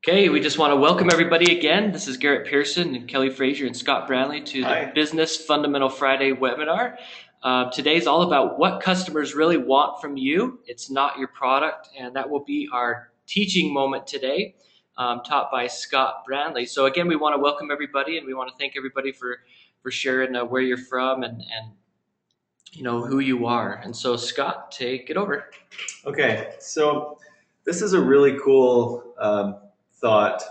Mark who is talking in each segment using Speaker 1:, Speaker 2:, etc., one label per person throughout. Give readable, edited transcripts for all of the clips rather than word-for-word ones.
Speaker 1: Okay, we just want to welcome everybody again. This is Garrett Pearson and Kelly Frazier and Scott Branley to the
Speaker 2: Hi.
Speaker 1: Business Fundamental Friday webinar. Today's all about what customers really want from you. It's not your product, and that will be our teaching moment today, taught by Scott Branley. So again, we want to welcome everybody, and we want to thank everybody for sharing where you're from and who you are. And so Scott, take it over.
Speaker 2: Okay, so this is a really cool thought,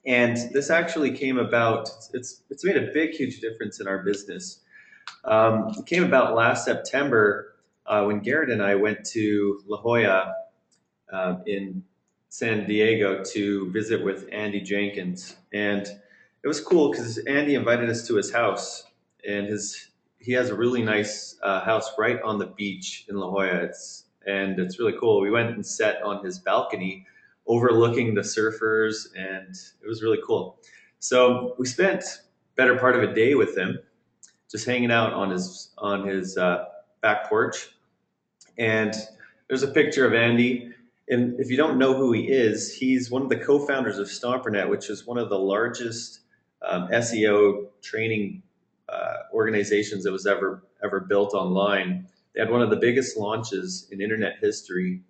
Speaker 2: and this actually came about. It's made a big, huge difference in our business. It came about last September when Garrett and I went to La Jolla in San Diego to visit with Andy Jenkins, and it was cool because Andy invited us to his house, and he has a really nice house right on the beach in La Jolla. It's really cool. We went and sat on his balcony, overlooking the surfers, and it was really cool. So we spent better part of a day with him, just hanging out on his back porch. And there's a picture of Andy. And if you don't know who he is, he's one of the co-founders of StomperNet, which is one of the largest SEO training organizations that was ever built online. They had one of the biggest launches in internet history.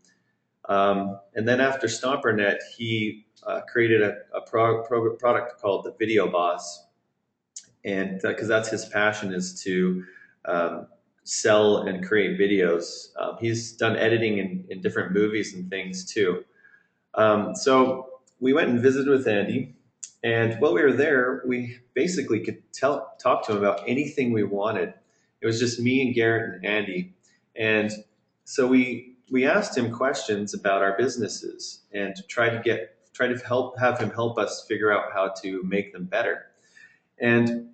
Speaker 2: And then after StomperNet, he created a product called the Video Boss, and because that's his passion is to sell and create videos. He's done editing in different movies and things too. So we went and visited with Andy, and while we were there, we basically could talk to him about anything we wanted. It was just me and Garrett and Andy, and so we asked him questions about our businesses and try to have him help us figure out how to make them better. And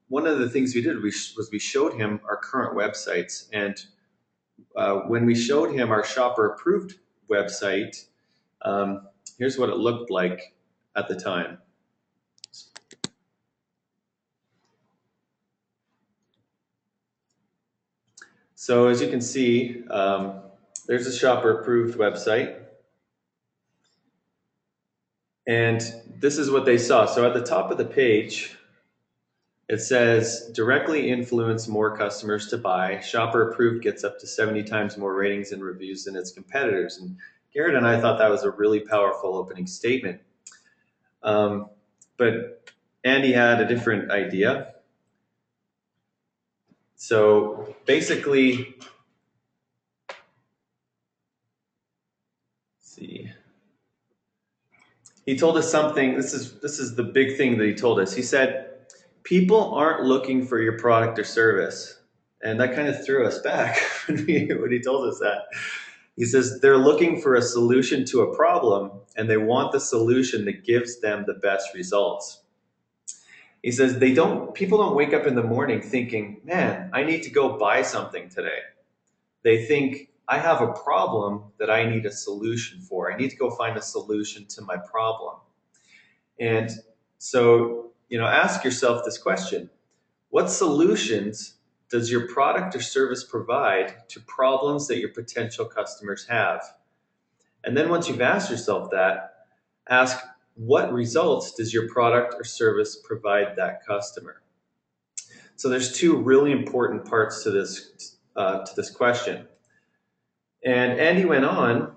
Speaker 2: one of the things we did was we showed him our current websites, and when we showed him our shopper approved website, here's what it looked like at the time. So as you can see, there's a shopper approved website, and this is what they saw. So at the top of the page, it says directly influence more customers to buy. Shopper approved gets up to 70 times more ratings and reviews than its competitors. And Garrett and I thought that was a really powerful opening statement. But Andy had a different idea. So basically, let's see. He told us something. This is the big thing that he told us. He said, people aren't looking for your product or service. And that kind of threw us back when he told us that. He says they're looking for a solution to a problem, and they want the solution that gives them the best results. He says people don't wake up in the morning thinking, man, I need to go buy something today. They think, I have a problem that I need a solution for. I need to go find a solution to my problem. And so, ask yourself this question: what solutions does your product or service provide to problems that your potential customers have? And then once you've asked yourself that, ask, what results does your product or service provide that customer? So there's two really important parts to this question. And Andy went on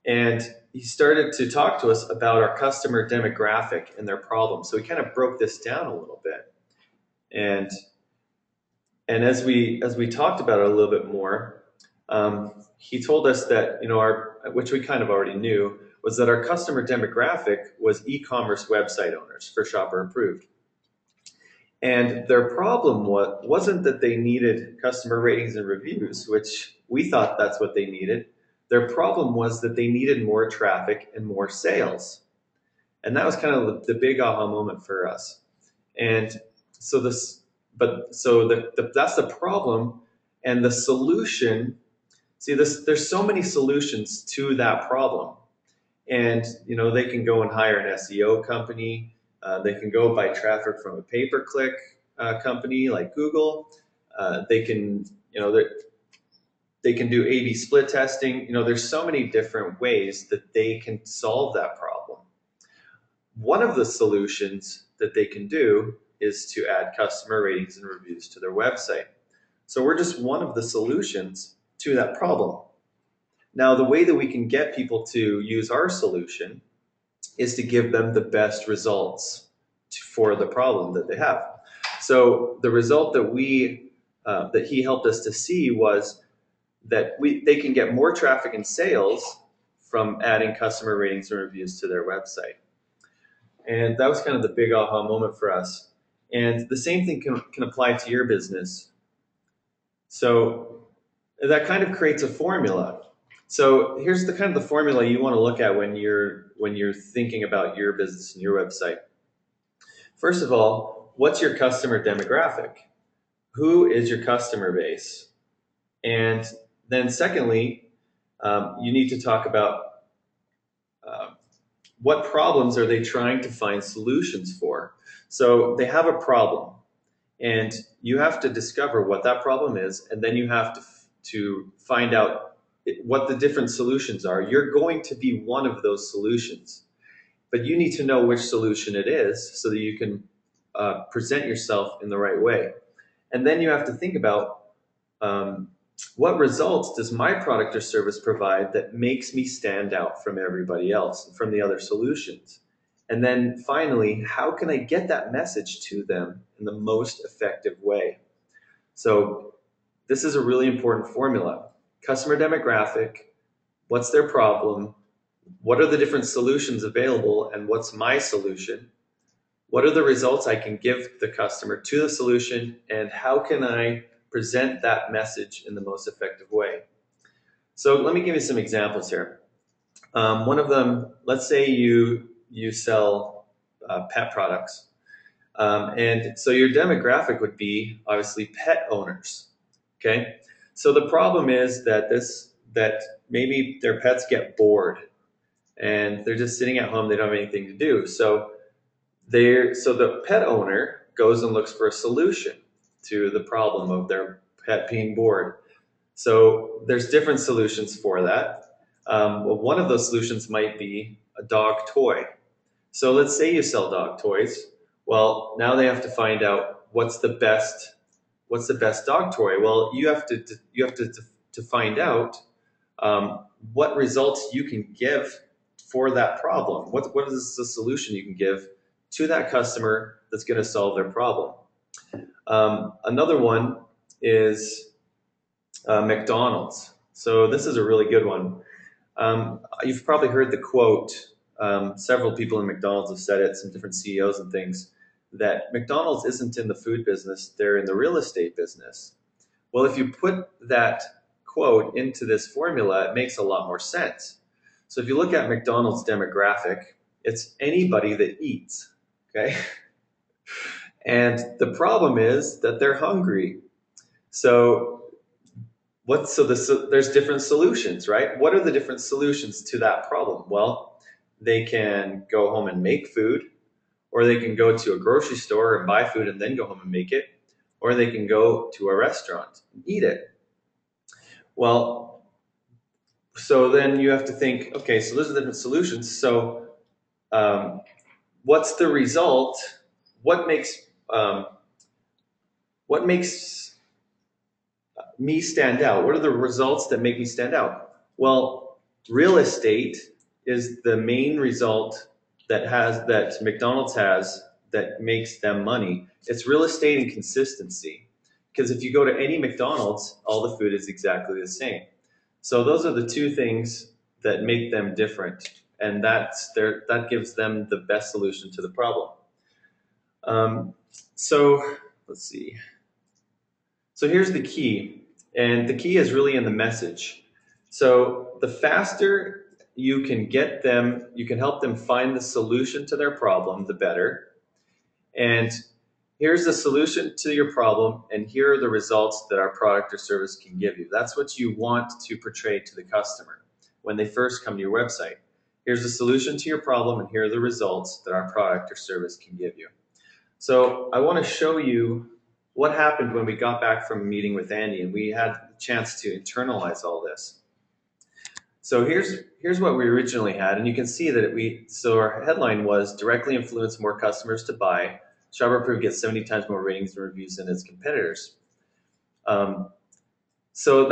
Speaker 2: and he started to talk to us about our customer demographic and their problems. So he kind of broke this down a little bit. And as we talked about it a little bit more, he told us that which we kind of already knew, was that our customer demographic was e-commerce website owners for Shopper Approved. And their problem wasn't that they needed customer ratings and reviews, which we thought that's what they needed. Their problem was that they needed more traffic and more sales. And that was kind of the big aha moment for us. And so that's the problem. And the solution, there's so many solutions to that problem. And they can go and hire an SEO company. They can go buy traffic from a pay-per-click company like Google. They can do A/B split testing. There's so many different ways that they can solve that problem. one of the solutions that they can do is to add customer ratings and reviews to their website. So we're just one of the solutions to that problem. Now, the way that we can get people to use our solution is to give them the best results for the problem that they have. So the result that he helped us to see was that they can get more traffic and sales from adding customer ratings and reviews to their website. And that was kind of the big aha moment for us. And the same thing can apply to your business. So that kind of creates a formula. So here's the kind of the formula you want to look at when you're thinking about your business and your website. First of all, what's your customer demographic? Who is your customer base? And then secondly, you need to talk about what problems are they trying to find solutions for. So they have a problem, and you have to discover what that problem is, and then you have to find out what the different solutions are. You're going to be one of those solutions, but you need to know which solution it is so that you can present yourself in the right way. And then you have to think about what results does my product or service provide that makes me stand out from everybody else and from the other solutions? And then finally, how can I get that message to them in the most effective way? So this is a really important formula. Customer demographic, what's their problem? What are the different solutions available, and what's my solution? What are the results I can give the customer to the solution, and how can I present that message in the most effective way? So let me give you some examples here. One of them, let's say you sell pet products. And so your demographic would be obviously pet owners. Okay. So the problem is that maybe their pets get bored and they're just sitting at home, they don't have anything to do. So the pet owner goes and looks for a solution to the problem of their pet being bored. So there's different solutions for that. Well, one of those solutions might be a dog toy. So let's say you sell dog toys. Well, now they have to find out what's the best dog toy. Well, you have to find out what results you can give for that problem. What is the solution you can give to that customer that's going to solve their problem? Another one is McDonald's. So this is a really good one. You've probably heard the quote. Several people in McDonald's have said it, some different CEOs and things, that McDonald's isn't in the food business, they're in the real estate business. Well, if you put that quote into this formula, it makes a lot more sense. So if you look at McDonald's demographic, it's anybody that eats, okay? And the problem is that they're hungry. So there's different solutions, right? What are the different solutions to that problem? Well, they can go home and make food, or they can go to a grocery store and buy food and then go home and make it, or they can go to a restaurant and eat it. Well, so then you have to think, okay, so those are the different solutions. So what's the result? What makes me stand out? What are the results that make me stand out? Well, real estate is the main result that McDonald's has that makes them money. It's real estate and consistency. Because if you go to any McDonald's, all the food is exactly the same. So those are the two things that make them different, and that gives them the best solution to the problem. So let's see. So here's the key, and the key is really in the message. So the faster you can help them find the solution to their problem, the better. And here's the solution to your problem, and here are the results that our product or service can give you. That's what you want to portray to the customer when they first come to your website. Here's the solution to your problem, and here are the results that our product or service can give you. So I want to show you what happened when we got back from a meeting with Andy and we had the chance to internalize all this. So here's what we originally had, and you can see that so our headline was directly influence more customers to buy. Strawberry Approved gets 70 times more ratings and reviews than its competitors. Um, so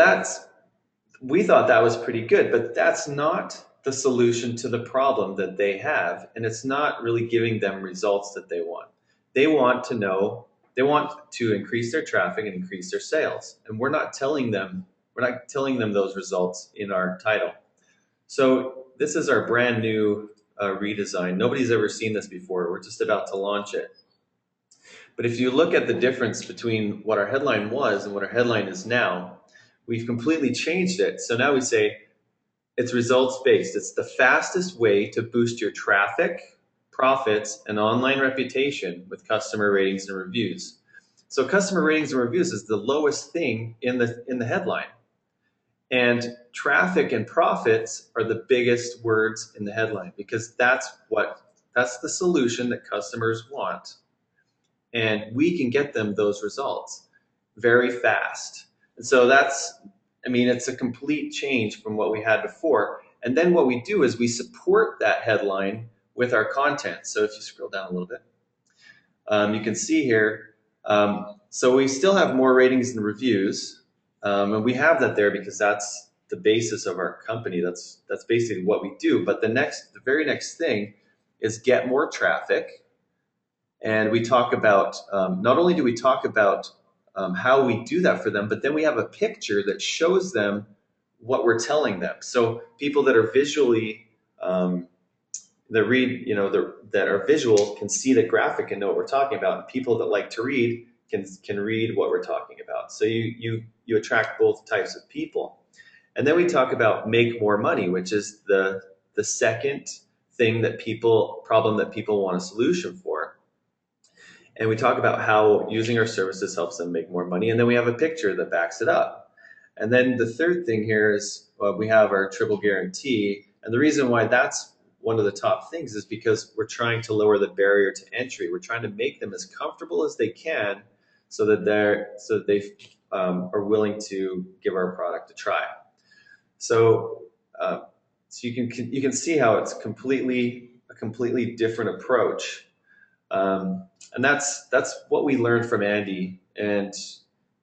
Speaker 2: we thought that was pretty good, but that's not the solution to the problem that they have, and it's not really giving them results that they want. They want to know, they want to increase their traffic and increase their sales, and we're not telling them those results in our title. So this is our brand new redesign. Nobody's ever seen this before. We're just about to launch it. But if you look at the difference between what our headline was and what our headline is now, we've completely changed it. So now we say it's results based. It's the fastest way to boost your traffic, profits, and online reputation with customer ratings and reviews. So customer ratings and reviews is the lowest thing in the headline. And traffic and profits are the biggest words in the headline because that's the solution that customers want. And we can get them those results very fast. And so it's a complete change from what we had before. And then what we do is we support that headline with our content. So if you scroll down a little bit, you can see here, so we still have more ratings and reviews. And we have that there because that's the basis of our company. That's basically what we do. But the very next thing is get more traffic. And we talk about, not only do we talk about how we do that for them, but then we have a picture that shows them what we're telling them. So people that are visually, that are visual can see the graphic and know what we're talking about. And people that like to read can read what we're talking about. So you attract both types of people. And then we talk about make more money, which is the second problem that people want a solution for. And we talk about how using our services helps them make more money. And then we have a picture that backs it up. And then the third thing here is we have our triple guarantee. And the reason why that's one of the top things is because we're trying to lower the barrier to entry. We're trying to make them as comfortable as they can so that they are willing to give our product a try. So you can see how it's a completely different approach. And that's what we learned from Andy, and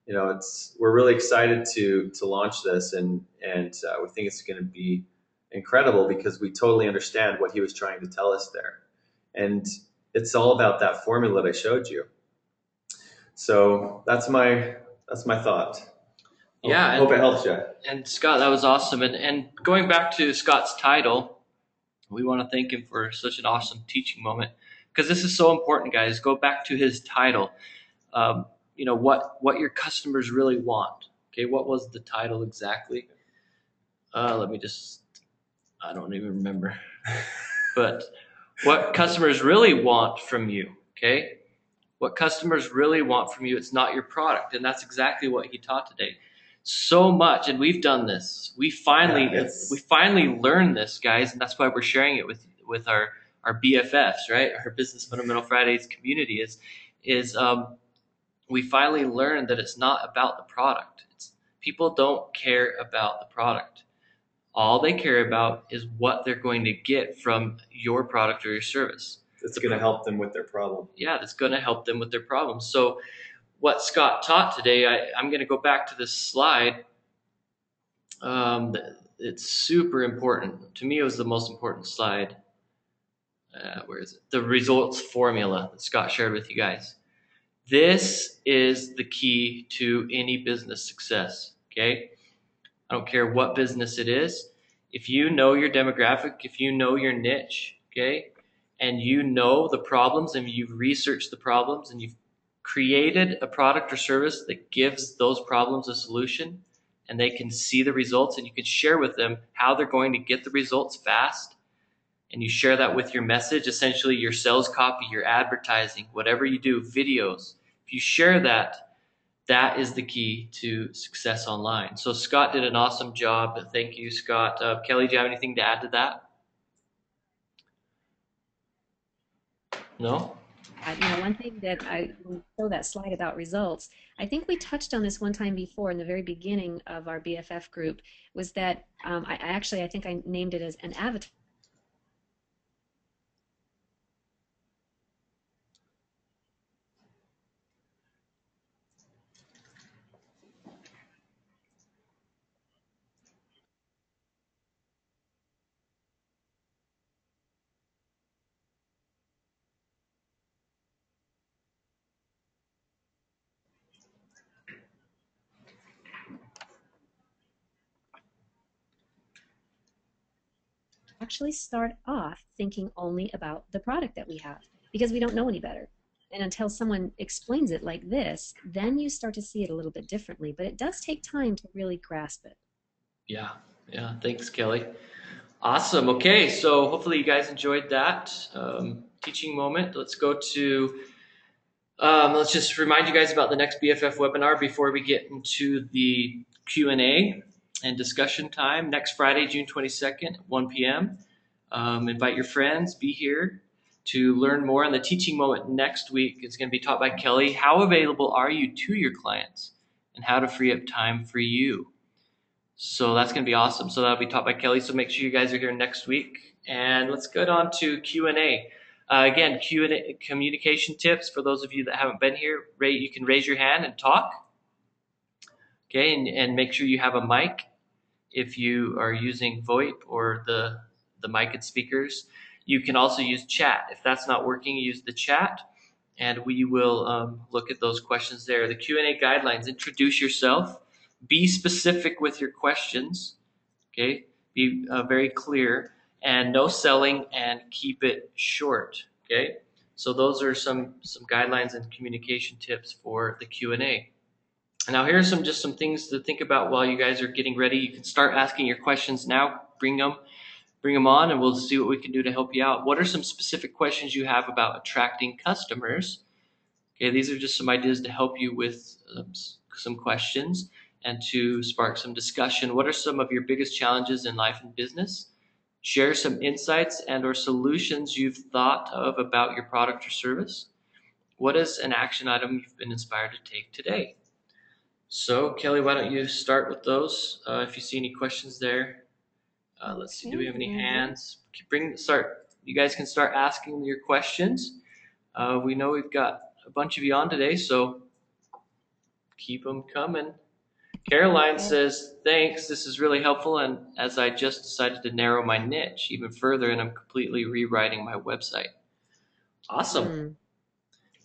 Speaker 2: we're really excited to launch this, and we think it's going to be incredible because we totally understand what he was trying to tell us there, and it's all about that formula that I showed you. So that's my thought.
Speaker 1: Yeah,
Speaker 2: hope it helps you.
Speaker 1: And Scott, that was awesome. And going back to Scott's title, we want to thank him for such an awesome teaching moment because this is so important, guys. Go back to his title. What your customers really want. Okay, what was the title exactly? I don't even remember. But what customers really want from you, okay? What customers really want from you, it's not your product. And that's exactly what he taught today. So much, and we've done this. We finally learned this, guys, and that's why we're sharing it with our BFFs, right? Our Business Fundamental Fridays community is we finally learned that it's not about the product. People don't care about the product. All they care about is what they're going to get from your product or your service.
Speaker 2: It's going to help them with their problem.
Speaker 1: Yeah, it's going to help them with their problem. So what Scott taught today, I'm going to go back to this slide. It's super important. To me, it was the most important slide. Where is it? The results formula that Scott shared with you guys. This is the key to any business success, okay? I don't care what business it is. If you know your demographic, if you know your niche, okay, and you know the problems and you've researched the problems and you've created a product or service that gives those problems a solution and they can see the results and you can share with them how they're going to get the results fast, and you share that with your message, essentially your sales copy, your advertising, whatever you do, videos. If you share that, that is the key to success online. So Scott did an awesome job. Thank you, Scott. Kelly, do you have anything to add to that? No?
Speaker 3: One thing that when we show that slide about results, I think we touched on this one time before in the very beginning of our BFF group, was that I think I named it as an avatar. Actually start off thinking only about the product that we have because we don't know any better. And until someone explains it like this, then you start to see it a little bit differently. But it does take time to really grasp it.
Speaker 1: Yeah, yeah. Thanks, Kelly. Awesome. Okay, so hopefully you guys enjoyed that teaching moment. Let's go to, let's just remind you guys about the next BFF webinar before we get into the Q&A and discussion time. Next Friday, June 22nd, 1 p.m. Invite your friends, be here to learn more on the teaching moment next week. It's going to be taught by Kelly. How available are you to your clients and how to free up time for you? So that's going to be awesome. So that'll be taught by Kelly. So make sure you guys are here next week. And let's get on to Q&A. Again, Q&A communication tips for those of you that haven't been here. You can raise your hand and talk. Okay, and make sure you have a mic if you are using VoIP or the mic and speakers. You can also use chat. If that's not working, use the chat, and we will look at those questions there. The Q&A guidelines: introduce yourself, be specific with your questions. Okay, be very clear, and no selling, and keep it short. Okay, so those are some guidelines and communication tips for the Q&A. Now here are some things to think about while you guys are getting ready. You can start asking your questions now. Bring them on, and we'll see what we can do to help you out. What are some specific questions you have about attracting customers? Okay, these are just some ideas to help you with some questions and to spark some discussion. What are some of your biggest challenges in life and business? Share some insights and or solutions you've thought of about your product or service. What is an action item you've been inspired to take today? So, Kelly, why don't you start with those? If you see any questions there, let's see. Do we have any hands? You guys can start asking your questions. We know we've got a bunch of you on today, so keep them coming. Caroline says, "Thanks. This is really helpful. And as I just decided to narrow my niche even further, and I'm completely rewriting my website." Awesome.
Speaker 3: Mm.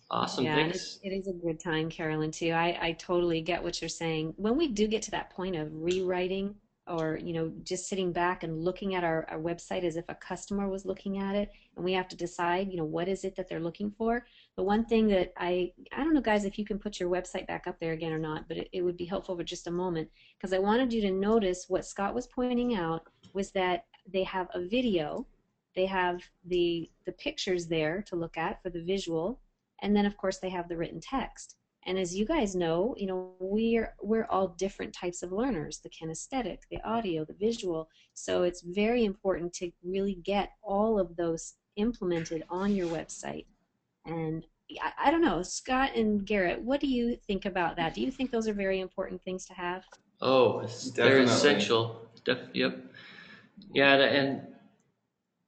Speaker 1: Awesome.
Speaker 3: Yeah, and
Speaker 1: Thanks.
Speaker 3: it is a good time, Carolyn, too. I totally get what you're saying. When we do get to that point of rewriting or, just sitting back and looking at our website as if a customer was looking at it, and we have to decide, what is it that they're looking for. The one thing that I don't know, guys, if you can put your website back up there again or not, but it would be helpful for just a moment, because I wanted you to notice what Scott was pointing out was that they have a video, they have the pictures there to look at for the visual, and then of course they have the written text. And as you guys know, we're all different types of learners: the kinesthetic, the audio, the visual. So it's very important to really get all of those implemented on your website. And I don't know, Scott and Garrett, what do you think about that? Do you think those are very important things to have?
Speaker 1: Oh, they're
Speaker 2: Definitely.
Speaker 1: essential. Yep. Yeah,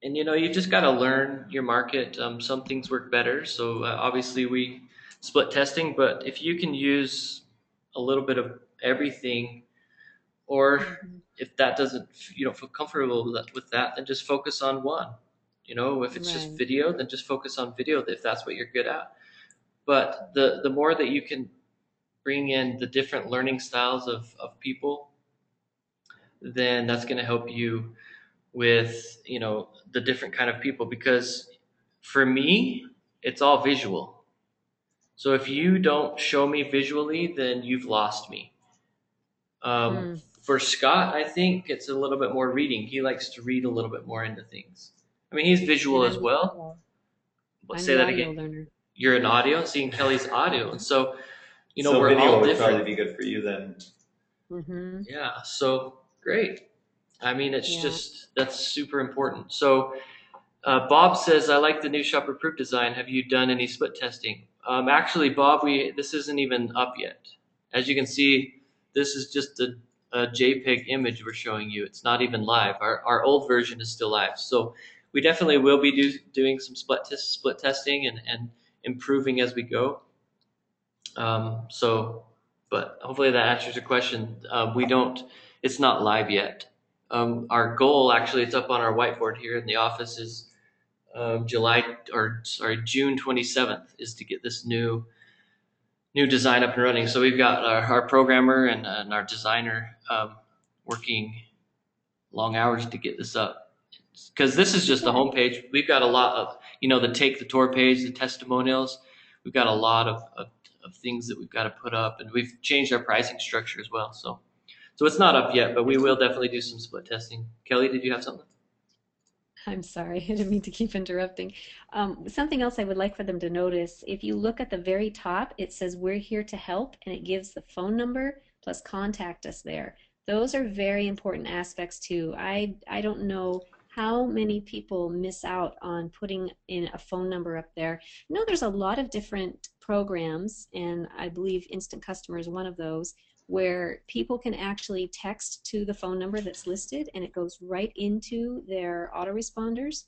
Speaker 1: and you just got to learn your market. Some things work better, so obviously we split testing. But if you can use a little bit of everything, or
Speaker 3: Mm-hmm.
Speaker 1: if that doesn't, you don't feel comfortable with that, then just focus on one. If it's just
Speaker 3: Right.
Speaker 1: video, then just focus on video if that's what you're good at. But the more that you can bring in the different learning styles of people, then that's going to help you with the different kind of people, because for me it's all visual. So if you don't show me visually, then you've lost me. um,
Speaker 3: Mm.
Speaker 1: for Scott, I think it's a little bit more reading. He likes to read a little bit more into things. I mean, he's visual
Speaker 3: And
Speaker 1: as
Speaker 3: I'm the
Speaker 1: well,
Speaker 3: audio.
Speaker 1: but
Speaker 3: I'm
Speaker 1: say
Speaker 3: the
Speaker 1: that
Speaker 3: audio
Speaker 1: again.
Speaker 3: learner.
Speaker 1: You're an audio, seeing Kelly's audio, and so
Speaker 2: So
Speaker 1: we're
Speaker 2: video
Speaker 1: all
Speaker 2: would
Speaker 1: different.
Speaker 2: probably be good for you then.
Speaker 3: Mm-hmm.
Speaker 1: Yeah, so great. I mean, it's
Speaker 3: Yeah.
Speaker 1: just that's super important. So Bob says, I like the new shopper proof design. Have you done any split testing? Actually, Bob, this isn't even up yet. As you can see, this is just a JPEG image we're showing you. It's not even live. Our old version is still live. So we definitely will be doing some split testing and improving as we go. But hopefully that answers your question. It's not live yet. Our goal, actually, it's up on our whiteboard here in the office, is June 27th is to get this new design up and running. So we've got our programmer and our designer working long hours to get this up. Because this is just the homepage. We've got a lot of, the take the tour page, the testimonials. We've got a lot of things that we've got to put up, and we've changed our pricing structure as well. So it's not up yet, but we will definitely do some split testing. Kelly, did you have something?
Speaker 3: I'm sorry, I didn't mean to keep interrupting. Something else I would like for them to notice, if you look at the very top, it says we're here to help, and it gives the phone number plus contact us there. Those are very important aspects too. I don't know how many people miss out on putting in a phone number up there. No, there's a lot of different programs, and I believe Instant Customer is one of those, where people can actually text to the phone number that's listed, and it goes right into their autoresponders.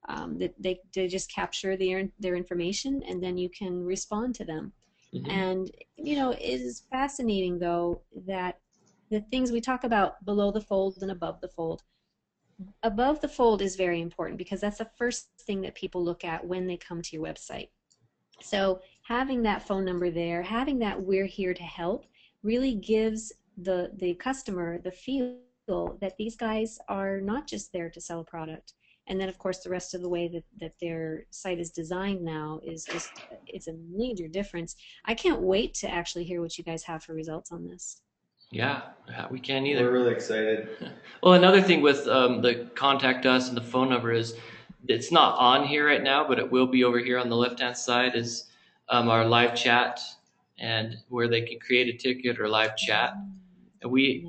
Speaker 3: That they just capture their information, and then you can respond to them.
Speaker 1: Mm-hmm.
Speaker 3: And it is fascinating though that the things we talk about below the fold and above the fold. Above the fold is very important because that's the first thing that people look at when they come to your website. So having that phone number there, having that we're here to help, really gives the customer the feel that these guys are not just there to sell a product. And then of course the rest of the way that their site is designed now is just, it's a major difference. I can't wait to actually hear what you guys have for results on this.
Speaker 1: Yeah, we can't either.
Speaker 2: We're really excited.
Speaker 1: Well, another thing with the contact us and the phone number is it's not on here right now, but it will be over here on the left-hand side is our live chat and where they can create a ticket or live chat. And we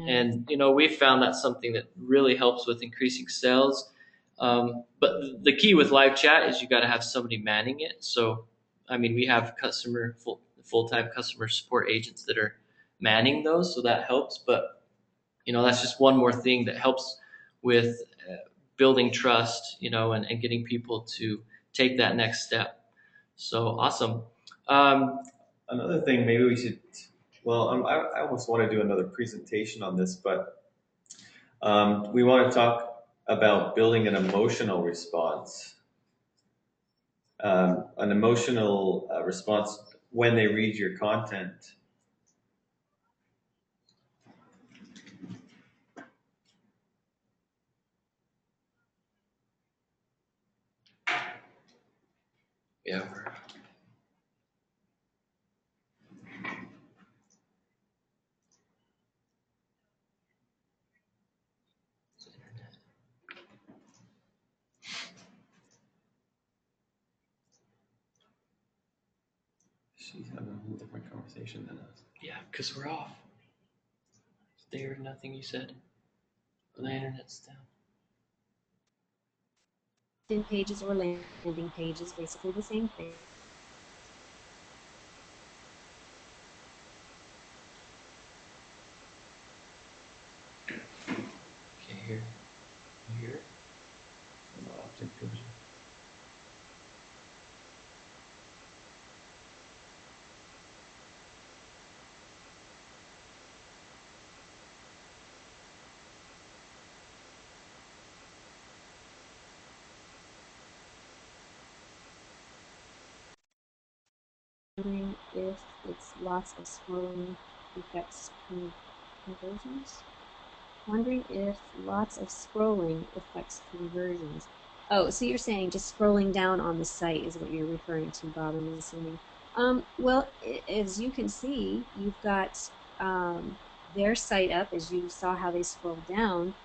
Speaker 1: found that's something that really helps with increasing sales. But the key with live chat is you got to have somebody manning it. So, I mean, we have full-time customer support agents that are manning those, so that helps. But that's just one more thing that helps with building trust, and getting people to take that next step. So awesome.
Speaker 2: Another thing, maybe we should. Well, I almost want to do another presentation on this, but we want to talk about building an emotional response. An emotional response when they read your content.
Speaker 1: Yeah.
Speaker 2: She's having a whole different conversation than us.
Speaker 1: Yeah, because we're off. They heard nothing you said. The internet's down.
Speaker 3: Pages or landing pages, basically the same thing.
Speaker 1: Can't hear. You hear?
Speaker 2: No, object version.
Speaker 3: Wondering if it's lots of scrolling affects conversions. Wondering if lots of scrolling affects conversions. Oh, so you're saying just scrolling down on the site is what you're referring to, Bob, I'm assuming. Well, as you can see, you've got their site up, as you saw how they scroll down.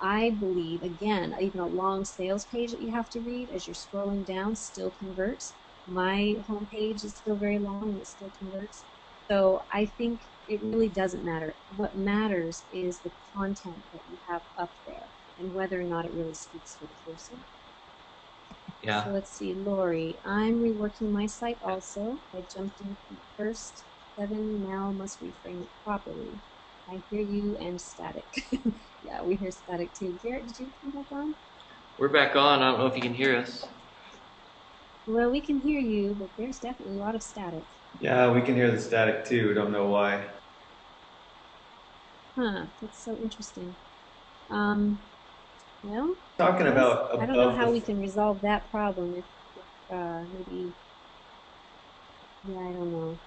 Speaker 3: I believe, again, even a long sales page that you have to read as you're scrolling down still converts. My homepage is still very long and it still converts. So I think it really doesn't matter. What matters is the content that you have up there and whether or not it really speaks to the person.
Speaker 1: Yeah.
Speaker 3: So let's see, Lori, I'm reworking my site also. I jumped in feet first. 7 now must reframe it properly. I hear you and static. Yeah, we hear static too. Garrett, did you come back on?
Speaker 1: We're back on. I don't know if you can hear us.
Speaker 3: Well, we can hear you, but there's definitely a lot of static.
Speaker 2: Yeah, we can hear the static too. Don't know why.
Speaker 3: Huh, that's so interesting. Um, well, I
Speaker 2: Talking
Speaker 3: guess
Speaker 2: about
Speaker 3: I don't know
Speaker 2: above
Speaker 3: how we
Speaker 2: the.
Speaker 3: can resolve that problem if maybe, yeah, I don't know.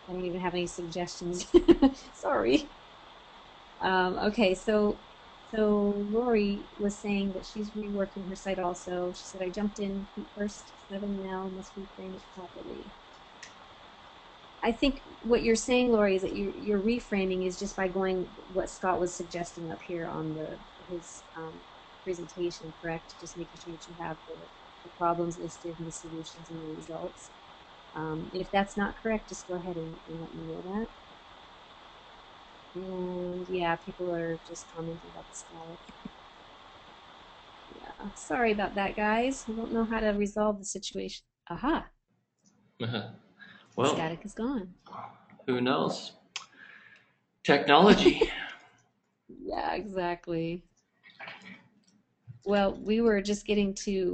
Speaker 3: I don't even have any suggestions. Sorry. Okay, so Lori was saying that she's reworking her site also. She said, I jumped in feet first, 7 now, must reframe it properly. I think what you're saying, Lori, is that your reframing is just by going what Scott was suggesting up here on his presentation, correct? Just making sure that you have the problems listed and the solutions and the results. If that's not correct, just go ahead and let me know that. And yeah, people are just commenting about the static. Yeah, sorry about that, guys. I don't know how to resolve the situation. Aha, the
Speaker 1: Well,
Speaker 3: static is gone.
Speaker 1: who knows? Technology.
Speaker 3: Yeah, exactly. Well, we were just getting to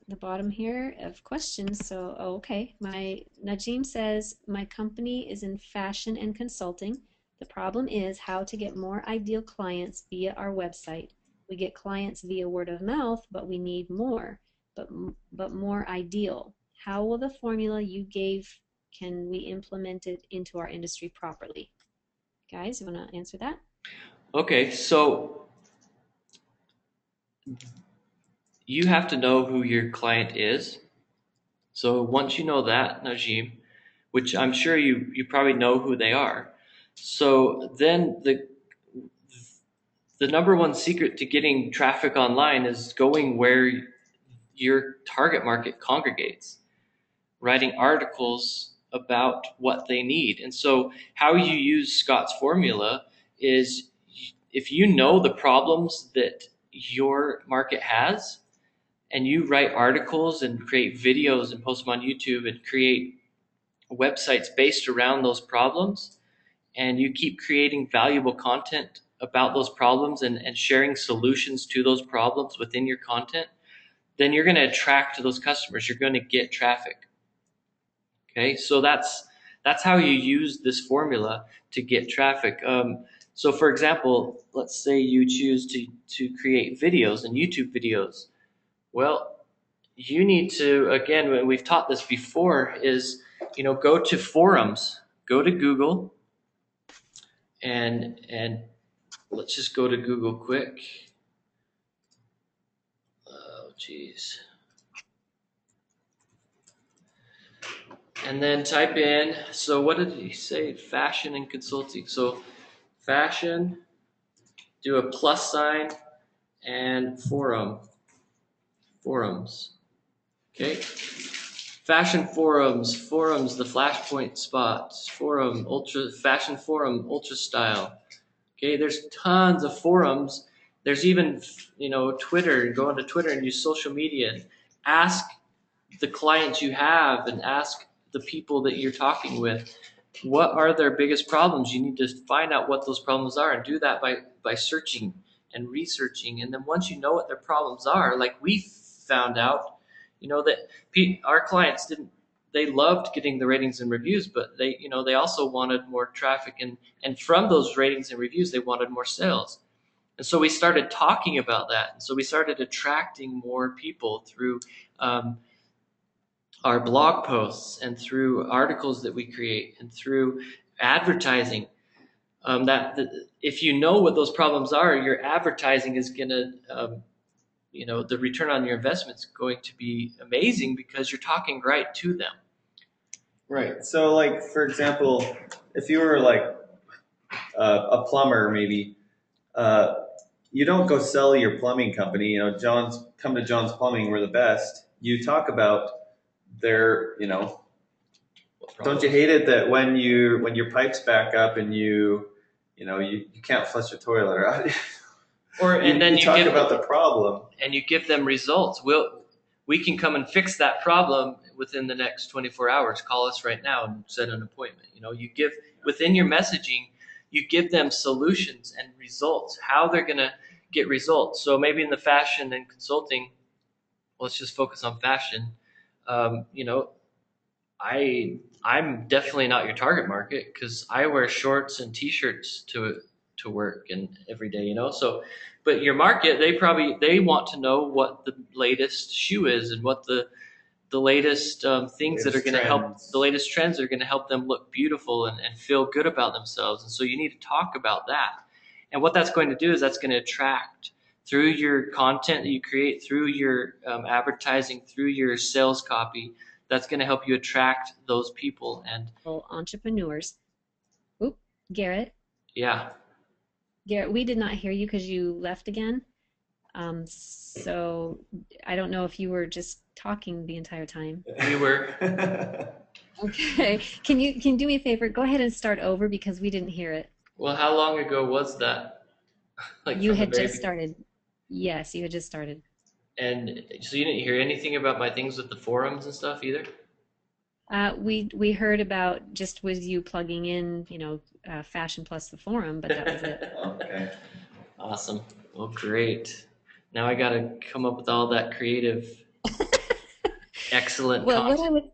Speaker 3: the bottom here of questions. So, oh, okay. Najim says, my company is in fashion and consulting. The problem is how to get more ideal clients via our website. We get clients via word of mouth, but we need more, but more ideal. How will the formula you gave, can we implement it into our industry properly? Guys, you want to answer that?
Speaker 1: Okay, so you have to know who your client is. So once you know that, Najim, which I'm sure you probably know who they are. So then the number one secret to getting traffic online is going where your target market congregates, writing articles about what they need. And so how you use Scott's formula is if you know the problems that your market has and you write articles and create videos and post them on YouTube and create websites based around those problems, and you keep creating valuable content about those problems and sharing solutions to those problems within your content, then you're going to attract those customers. You're going to get traffic. Okay, so that's how you use this formula to get traffic. So, for example, let's say you choose to create videos and YouTube videos. Well, you need to, again, when we've taught this before, is go to forums, go to Google, and let's just go to Google quick. Oh, geez. And then type in, so what did he say? Fashion and consulting. So fashion, do a plus sign, and forums. Okay. Fashion forums, the flashpoint spots, fashion forum, ultra style. Okay, there's tons of forums. There's even, Twitter. Go onto Twitter and use social media and ask the clients you have and ask the people that you're talking with, what are their biggest problems? You need to find out what those problems are and do that by searching and researching. And then once you know what their problems are, like we found out, that our clients they loved getting the ratings and reviews, but they also wanted more traffic, and from those ratings and reviews, they wanted more sales. And so we started talking about that. And so we started attracting more people through our blog posts and through articles that we create and through advertising. If you know what those problems are, your advertising is going to, the return on your investment is going to be amazing because you're talking right to them.
Speaker 2: Right. So, like, for example, if you were like a plumber, maybe uh, you don't go sell your plumbing company. Come to John's Plumbing. We're the best. You talk about their, don't you hate it that when your pipes back up and you can't flush the toilet, or
Speaker 1: and then
Speaker 2: you talk about the problem
Speaker 1: and you give them results. we can come and fix that problem within the next 24 hours. Call us right now and set an appointment. You give within your messaging, you give them solutions and results, how they're going to get results. So maybe in the fashion and consulting, let's just focus on fashion. Um, you know, I'm definitely not your target market because I wear shorts and t-shirts to work and every day, So, but your market, they want to know what the latest shoe is and what the latest things that are going to help, the latest trends that are going to help them look beautiful and feel good about themselves. And so you need to talk about that. And what that's going to do is that's going to attract through your content that you create, through your advertising, through your sales copy. That's going to help you attract those people. And
Speaker 3: Entrepreneurs. Oop, Garrett.
Speaker 1: yeah,
Speaker 3: Garrett, we did not hear you because you left again. So I don't know if you were just talking the entire time.
Speaker 1: we were.
Speaker 3: Okay. Can you do me a favor? Go ahead and start over because we didn't hear it.
Speaker 1: Well, how long ago was that? Like
Speaker 3: You
Speaker 1: from the
Speaker 3: had
Speaker 1: very
Speaker 3: just started. Yes, you had just started.
Speaker 1: And so you didn't hear anything about my things with the forums and stuff either?
Speaker 3: We heard about just with you plugging in, Fashion Plus the forum, but that was it.
Speaker 2: Okay.
Speaker 1: Awesome. Well, great. Now I got to come up with all that creative, excellent
Speaker 3: Well, what I
Speaker 1: content.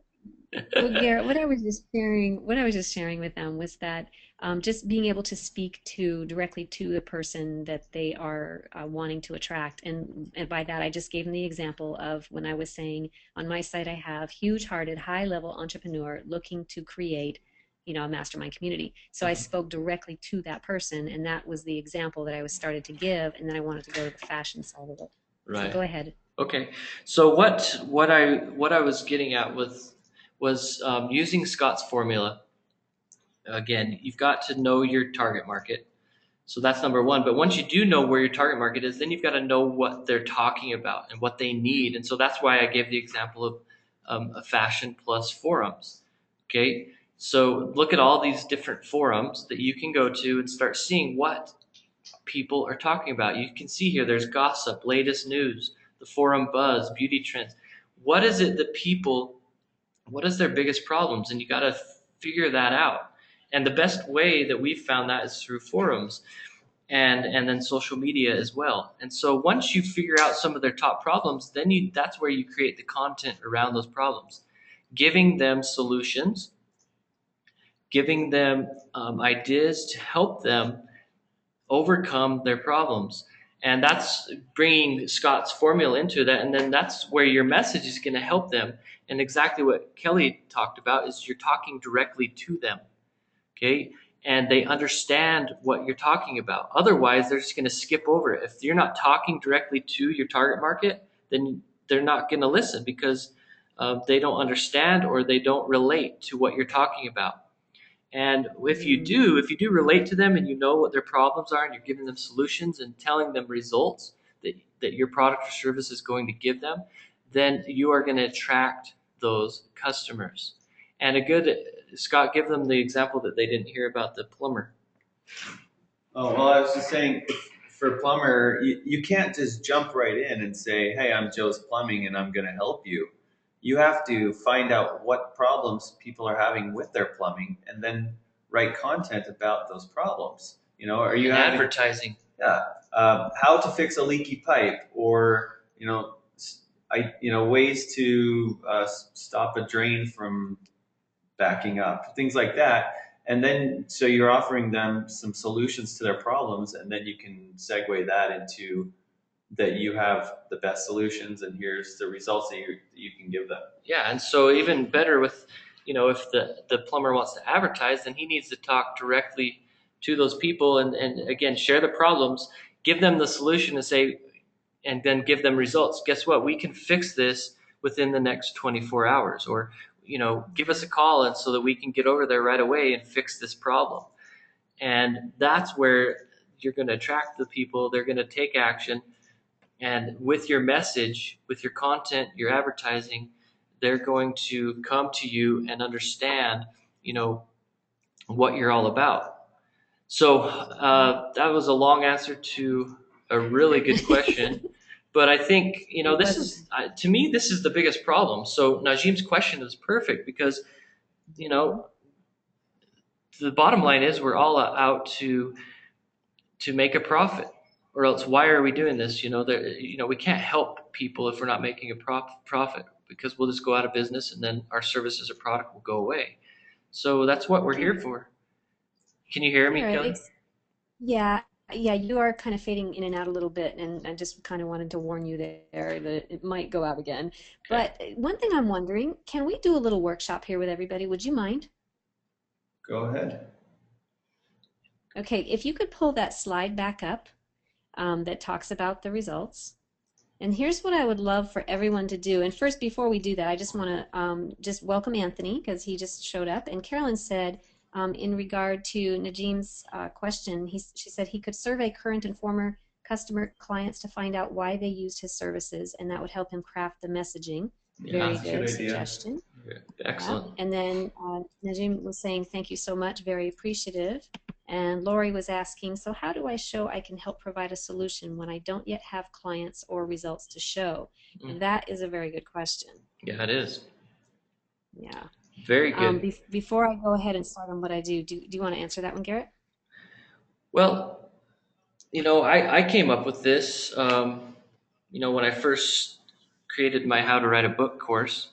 Speaker 3: was Well, Garrett, what I was just sharing with them was that just being able to speak to directly to the person that they are wanting to attract, and by that I just gave them the example of when I was saying on my site I have huge-hearted, high-level entrepreneur looking to create, a mastermind community. So I spoke directly to that person, and that was the example that I was started to give, and then I wanted to go to the fashion side of it. So
Speaker 1: Right.
Speaker 3: go ahead.
Speaker 1: Okay. So what I was getting at was using Scott's formula. Again, you've got to know your target market. So that's number one. But once you do know where your target market is, then you've got to know what they're talking about and what they need. And so that's why I gave the example of a Fashion Plus forums. Okay. So look at all these different forums that you can go to and start seeing what people are talking about. You can see here there's gossip, latest news, the forum buzz, beauty trends. What is it that people, what is their biggest problems? And you got to figure that out. And the best way that we've found that is through forums and then social media as well. And so once you figure out some of their top problems, then that's where you create the content around those problems, giving them solutions, giving them ideas to help them overcome their problems. And that's bringing Scott's formula into that. And then that's where your message is going to help them. And exactly what Kelly talked about is you're talking directly to them. Okay. And they understand what you're talking about. Otherwise, they're just going to skip over it. If you're not talking directly to your target market, then they're not going to listen because they don't understand or they don't relate to what you're talking about. And if you do relate to them and you know what their problems are and you're giving them solutions and telling them results that your product or service is going to give them, then you are going to attract those customers. And Scott, give them the example that they didn't hear about the plumber.
Speaker 2: Oh, well, I was just saying, for plumber, you can't just jump right in and say, hey, I'm Joe's Plumbing and I'm going to help you. You have to find out what problems people are having with their plumbing and then write content about those problems. Are you
Speaker 1: And
Speaker 2: having,
Speaker 1: advertising.
Speaker 2: yeah, how to fix a leaky pipe or, ways to stop a drain from backing up, things like that. And then, so you're offering them some solutions to their problems, and then you can segue that into that you have the best solutions, and here's the results that you can give them.
Speaker 1: Yeah, and so even better with, if the plumber wants to advertise, then he needs to talk directly to those people and again, share the problems, give them the solution and say, and then give them results. Guess what? We can fix this within the next 24 hours or, give us a call and so that we can get over there right away and fix this problem. And that's where you're going to attract the people. They're going to take action. And with your message, with your content, your advertising, they're going to come to you and understand, what you're all about. So that was a long answer to a really good question. But I think, you know,
Speaker 3: It
Speaker 1: this
Speaker 3: wasn't.
Speaker 1: is, to me, this is the biggest problem. So Najim's question is perfect because, you
Speaker 3: Mhm.
Speaker 1: know, the bottom line is we're all out to make a profit, or else why are we doing this? We can't help people if we're not making a profit, because we'll just go out of business and then our services or product will go away. So that's what we're
Speaker 3: Yeah.
Speaker 1: here for. Can you hear me,
Speaker 3: Sure.
Speaker 1: Kelly?
Speaker 3: Yeah, yeah, you are kind of fading in and out a little bit, and I just kind of wanted to warn you there that it might go out again.
Speaker 1: Okay,
Speaker 3: But one thing I'm wondering, can we do a little workshop here with everybody? Would you mind?
Speaker 2: Go ahead.
Speaker 3: Okay, if you could pull that slide back up that talks about the results. And here's what I would love for everyone to do. And first, before we do that, I just want to just welcome Anthony because he just showed up. And Carolyn said, in regard to Najim's question, she said he could survey current and former customer clients to find out why they used his services, and that would help him craft the messaging.
Speaker 1: yeah,
Speaker 3: Very
Speaker 2: That's a good
Speaker 3: good
Speaker 2: idea.
Speaker 3: suggestion. Yeah.
Speaker 1: excellent.
Speaker 3: And then Najim was saying, thank you so much, very appreciative. And Lori was asking, so how do I show I can help provide a solution when I don't yet have clients or results to show?
Speaker 1: Mm,
Speaker 3: And that is a very good question.
Speaker 1: yeah, it is
Speaker 3: Yeah.
Speaker 1: very good.
Speaker 3: Before I go ahead and start on what I do you want to answer that one, Garrett?
Speaker 1: Well, I came up with this, when I first created my How to Write a Book course.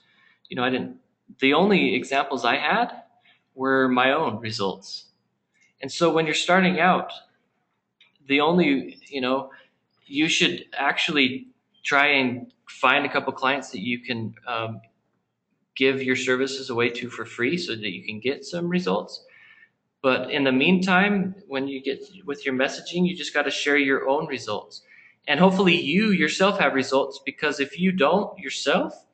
Speaker 1: I didn't, the only examples I had were my own results. And so when you're starting out, the only, you should actually try and find a couple clients that you can give your services away to for free so that you can get some results. But in the meantime, when you get with your messaging, you just got to share your own results. And hopefully you yourself have results, because if you don't yourself,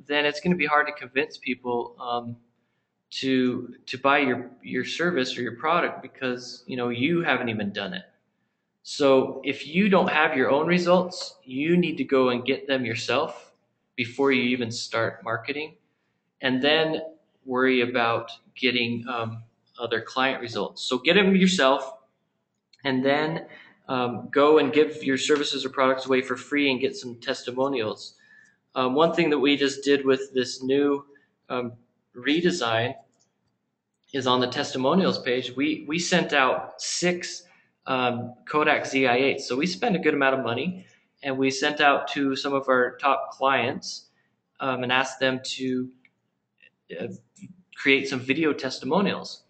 Speaker 1: then it's going to be hard to convince people to buy your service or your product, because you haven't even done it. So if you don't have your own results, you need to go and get them yourself before you even start marketing, and then worry about getting other client results. So get them yourself, and then go and give your services or products away for free and get some testimonials. One thing that we just did with this new um, redesign is on the testimonials page. We sent out 6 Kodak ZI-8. So we spent a good amount of money, and we sent out to some of our top clients and asked them to uh, create some video testimonials.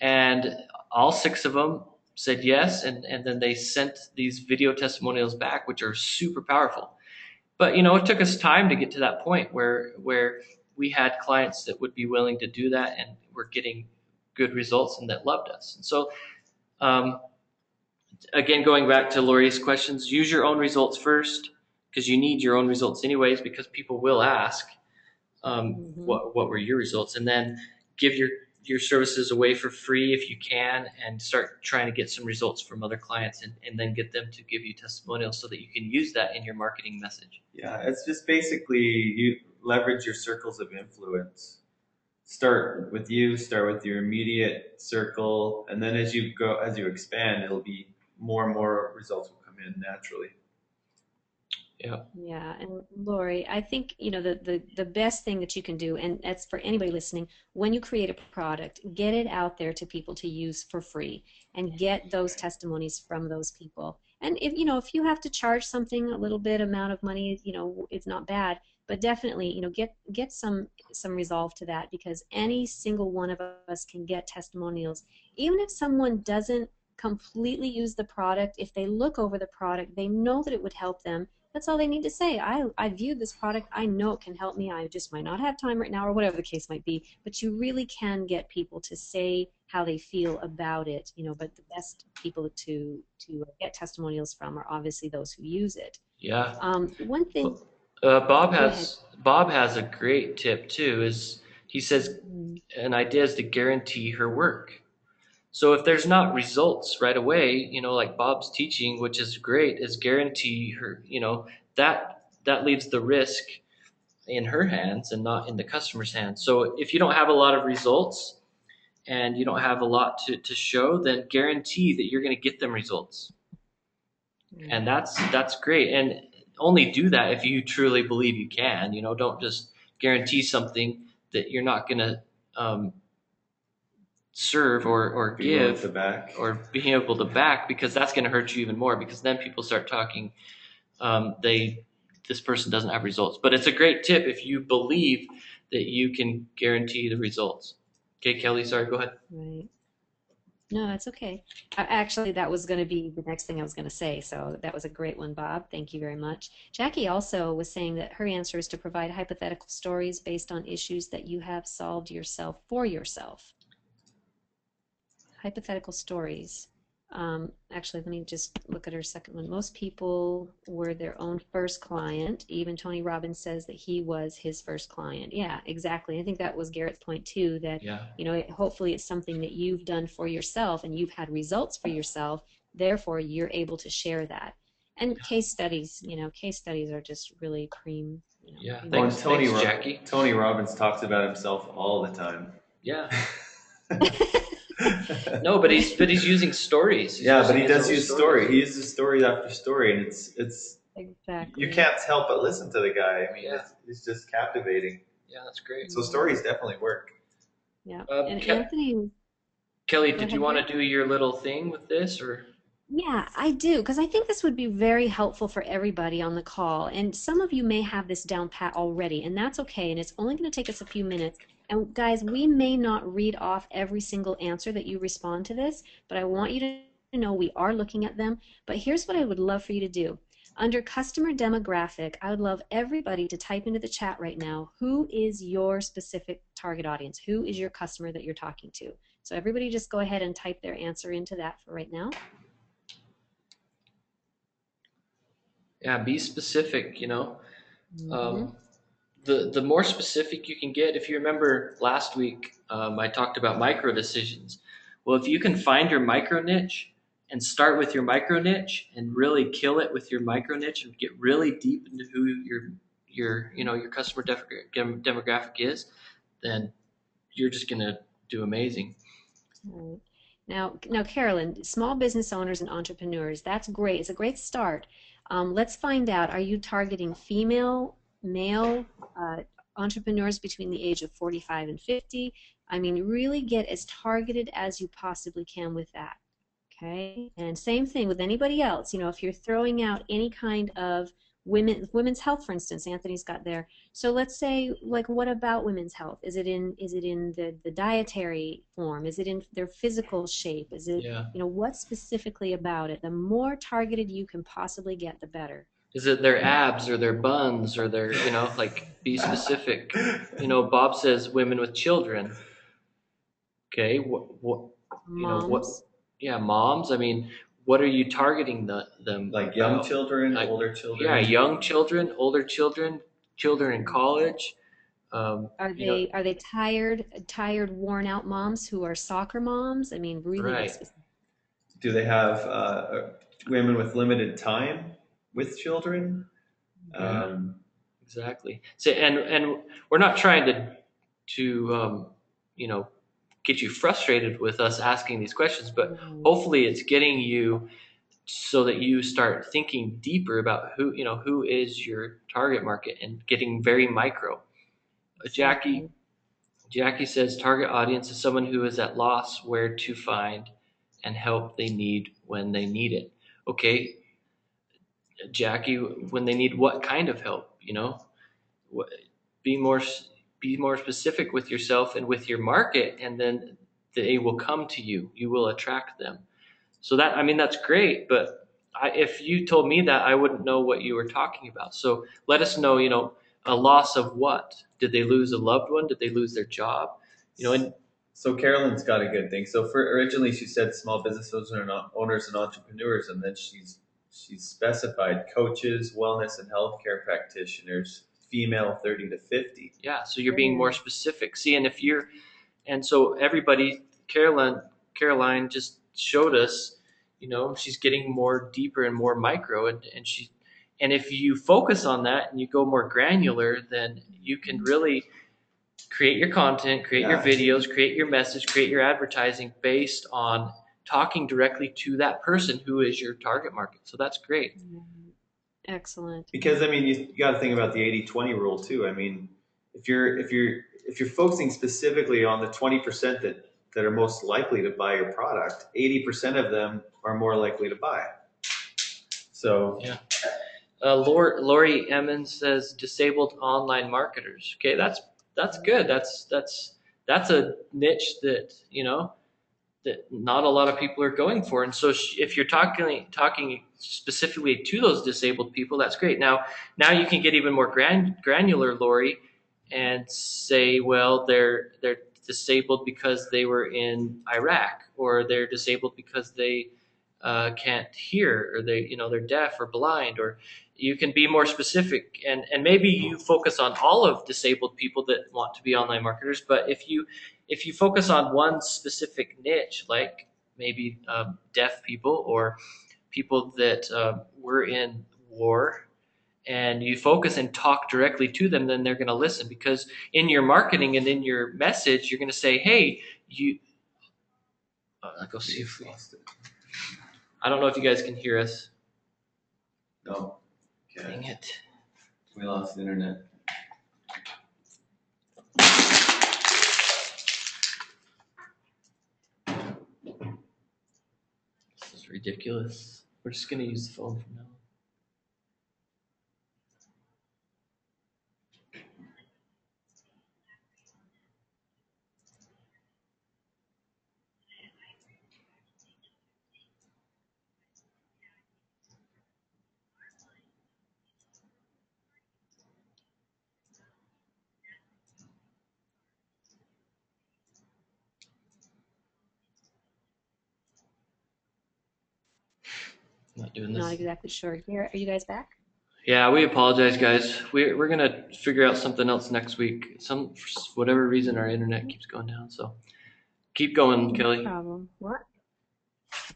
Speaker 1: And all 6 of them said yes, and then they sent these video testimonials back, which are super powerful. But it took us time to get to that point where we had clients that would be willing to do that and were getting good results and that loved us. And so, um, again, going back to Lori's questions, use your own results first, because you need your own results anyways, because people will ask,
Speaker 3: Mm-hmm.
Speaker 1: what were your results, and then give your services away for free if you can, and start trying to get some results from other clients, and then get them to give you testimonials so that you can use that in your marketing message.
Speaker 2: Yeah, it's just basically you leverage your circles of influence. Start with you, start with your immediate circle, and then as you expand, it'll be more and more results will come in naturally.
Speaker 1: Yeah.
Speaker 3: Yeah, and Lori, I think, the best thing that you can do, and that's for anybody listening, when you create a product, get it out there to people to use for free and get those testimonies from those people. And if you have to charge something a little bit amount of money, it's not bad, but definitely, get some resolve to that, because any single one of us can get testimonials. Even if someone doesn't completely use the product, if they look over the product, they know that it would help them. That's all they need to say. I viewed this product. I know it can help me. I just might not have time right now, or whatever the case might be. But you really can get people to say how they feel about it. But the best people to get testimonials from are obviously those who use it.
Speaker 1: Yeah.
Speaker 3: One thing.
Speaker 1: Well, Bob
Speaker 3: Go ahead.
Speaker 1: has a great tip too. Is he says
Speaker 3: Mm.
Speaker 1: an idea is to guarantee her work. So if there's not results right away, like Bob's teaching, which is great, is guarantee her, that leaves the risk in her hands and not in the customer's hands. So if you don't have a lot of results and you don't have a lot to show, then guarantee that you're going to get them results.
Speaker 3: Mm.
Speaker 1: And that's great. And only do that if you truly believe you can. Don't just guarantee something that you're not going to serve or
Speaker 2: Be willing
Speaker 1: give
Speaker 2: to back.
Speaker 1: or being able to back, because that's going to hurt you even more, because then people start talking this person doesn't have results. But it's a great tip if you believe that you can guarantee the results. Okay, Kelly, sorry, go ahead.
Speaker 3: Right. No, that's okay. Actually, that was going to be the next thing I was going to say. So that was a great one, Bob. Thank you very much. Jackie also was saying that her answer is to provide hypothetical stories based on issues that you have solved yourself for yourself. Hypothetical stories. Actually, let me just look at her second one. Most people were their own first client. Even Tony Robbins says that he was his first client. Yeah, exactly. I think that was Garrett's point too, that
Speaker 1: Yeah.
Speaker 3: hopefully it's something that you've done for yourself and you've had results for yourself. Therefore, you're able to share that. And case studies, case studies are just really cream.
Speaker 1: Yeah.
Speaker 3: cream.
Speaker 1: Thanks, Jackie.
Speaker 2: Tony Robbins talks about himself all the time.
Speaker 1: Yeah. No, but he's using stories.
Speaker 2: Yeah, but he does use story. He uses story after story, and it's
Speaker 3: Exactly.
Speaker 2: you can't help but listen to the guy. I mean,
Speaker 1: Yeah.
Speaker 2: it's just captivating.
Speaker 1: Yeah, that's great.
Speaker 2: So stories definitely work.
Speaker 3: Yeah. And Anthony,
Speaker 1: Kelly,
Speaker 3: go
Speaker 1: did
Speaker 3: ahead,
Speaker 1: you want
Speaker 3: Garrett.
Speaker 1: to do your little thing with this, or?
Speaker 3: Yeah, I do, because I think this would be very helpful for everybody on the call. And some of you may have this down pat already, and that's okay. And it's only going to take us a few minutes. And guys, we may not read off every single answer that you respond to this, but I want you to know we are looking at them. But here's what I would love for you to do. Under customer demographic, I would love everybody to type into the chat right now, who is your specific target audience? Who is your customer that you're talking to? So everybody just go ahead and type their answer into that for right now.
Speaker 1: Yeah, be specific,
Speaker 3: Mm-hmm.
Speaker 1: The more specific you can get. If you remember last week, I talked about micro decisions. Well, if you can find your micro niche and start with your micro niche and really kill it with your micro niche and get really deep into who your customer demographic is, then you're just gonna do amazing.
Speaker 3: Right. Now, Carolyn, small business owners and entrepreneurs, that's great. It's a great start. Let's find out, are you targeting female, male entrepreneurs between the age of 45 and 50? I mean, really get as targeted as you possibly can with that. Okay, and same thing with anybody else. If you're throwing out any kind of women's health, for instance, Anthony's got there. So let's say, like, what about women's health? Is it in the dietary form? Is it in their physical shape? Is it,
Speaker 1: Yeah.
Speaker 3: What specifically about it? The more targeted you can possibly get, the better.
Speaker 1: Is it their abs or their buns or their, like, be specific? Bob says women with children. Okay, what
Speaker 3: Moms.
Speaker 1: yeah, moms. I mean, what are you targeting them?
Speaker 2: Like young
Speaker 1: about?
Speaker 2: children,
Speaker 1: Like,
Speaker 2: older children.
Speaker 1: Yeah, young children, older children, children in college.
Speaker 3: Are they tired, worn out moms who are soccer moms? I mean, really get
Speaker 1: Right.
Speaker 3: specific.
Speaker 2: Do they have women with limited time with children?
Speaker 1: Yeah. Exactly. So, and we're not trying to get you frustrated with us asking these questions, but hopefully it's getting you so that you start thinking deeper about who is your target market and getting very micro.
Speaker 3: Exactly.
Speaker 1: Jackie says target audience is someone who is at loss where to find and help they need when they need it. Okay, Jackie, when they need what kind of help? What, be more be more specific with yourself and with your market, and then they will come to you. You will attract them. So that's great. But if you told me that, I wouldn't know what you were talking about. So let us know. A loss of what? Did they lose a loved one? Did they lose their job? And
Speaker 2: So Carolyn's got a good thing. So for originally she said small business owners and entrepreneurs, and then she's specified coaches, wellness and healthcare practitioners, female 30 to 50.
Speaker 1: yeah, so you're being more specific. See, and so everybody, Caroline just showed us, she's getting more deeper and more micro, and if you focus on that and you go more granular, then you can really create your content, create your videos, create your message, create your advertising based on talking directly to that person who is your target market. So that's great.
Speaker 3: Excellent.
Speaker 2: Because I mean, you got to think about the 80-20 rule too. I mean, if you're focusing specifically on the 20% that are most likely to buy your product, 80% of them are more likely to buy. So
Speaker 1: Yeah. Lori Emmons says disabled online marketers. Okay, that's good. That's a niche that that not a lot of people are going for. And so if you're talking specifically to those disabled people, that's great. Now you can get even more granular, Lori, and say, well, they're disabled because they were in Iraq, or they're disabled because they can't hear, or they're deaf or blind, or you can be more specific, and maybe you focus on all of disabled people that want to be online marketers. But if you focus on one specific niche, like maybe deaf people or people that were in war, and you focus and talk directly to them, then they're going to listen, because in your marketing and in your message, you're going to say, hey, I'll go see if I don't know if you guys can hear us.
Speaker 2: no,
Speaker 1: Dang it.
Speaker 2: we lost the internet.
Speaker 1: This is ridiculous. We're just going to use the phone from now on. Not doing
Speaker 3: Not
Speaker 1: this.
Speaker 3: exactly sure. Here, are you guys back?
Speaker 1: Yeah, we apologize, guys. We're gonna figure out something else next week. For whatever reason, our internet keeps going down. So keep going,
Speaker 3: No
Speaker 1: Kelly.
Speaker 3: problem. What?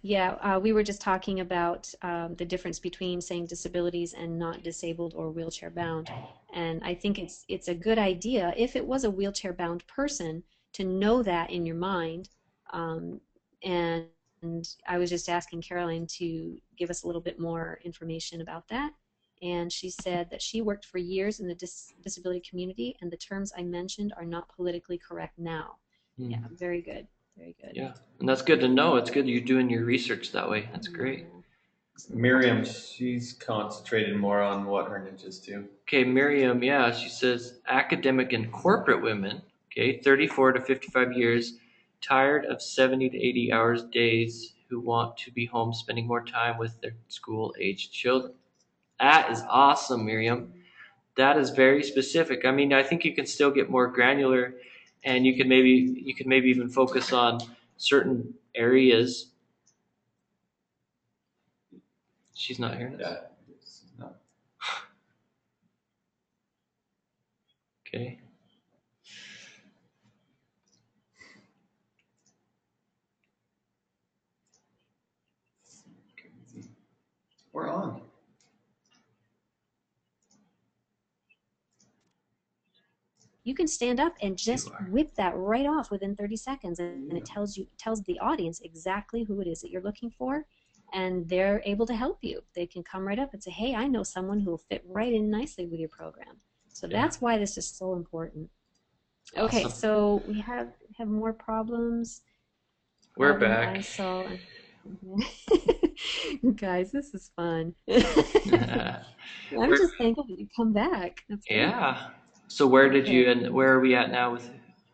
Speaker 3: Yeah, we were just talking about the difference between saying disabilities and not disabled or wheelchair bound. And I think it's a good idea, if it was a wheelchair bound person, to know that in your mind. Um, and I was just asking Caroline to give us a little bit more information about that. And she said that she worked for years in the disability community, and the terms I mentioned are not politically correct now.
Speaker 1: Hmm.
Speaker 3: Yeah, very good. Very good.
Speaker 1: Yeah, and that's good to know. It's good you're doing your research that way. That's great.
Speaker 3: Yeah.
Speaker 2: Miriam, she's concentrated more on what her niche is too.
Speaker 1: Okay, Miriam, yeah, she says academic and corporate women, okay, 34 to 55 years, tired of 70 to 80 hours days, who want to be home spending more time with their school-aged children. That is awesome, Miriam. That is very specific. I mean, I think you can still get more granular, and you could maybe even focus on certain areas. She's not hearing us.
Speaker 2: Yeah. No.
Speaker 1: Okay.
Speaker 2: We're on.
Speaker 3: You can stand up and just
Speaker 1: You are.
Speaker 3: whip that right off within 30 seconds, and it tells the audience exactly who it is that you're looking for, and they're able to help you. They can come right up and say, hey, I know someone who will fit right in nicely with your program. So
Speaker 1: Yeah.
Speaker 3: that's why this is so important. Okay,
Speaker 1: Awesome.
Speaker 3: so we have more problems.
Speaker 1: We're
Speaker 3: Problem
Speaker 1: back.
Speaker 3: I saw. Guys, this is fun.
Speaker 1: Yeah.
Speaker 3: I'm just thankful that you come back. That's great.
Speaker 1: Yeah. So where did
Speaker 3: Okay.
Speaker 1: you and where are we at now with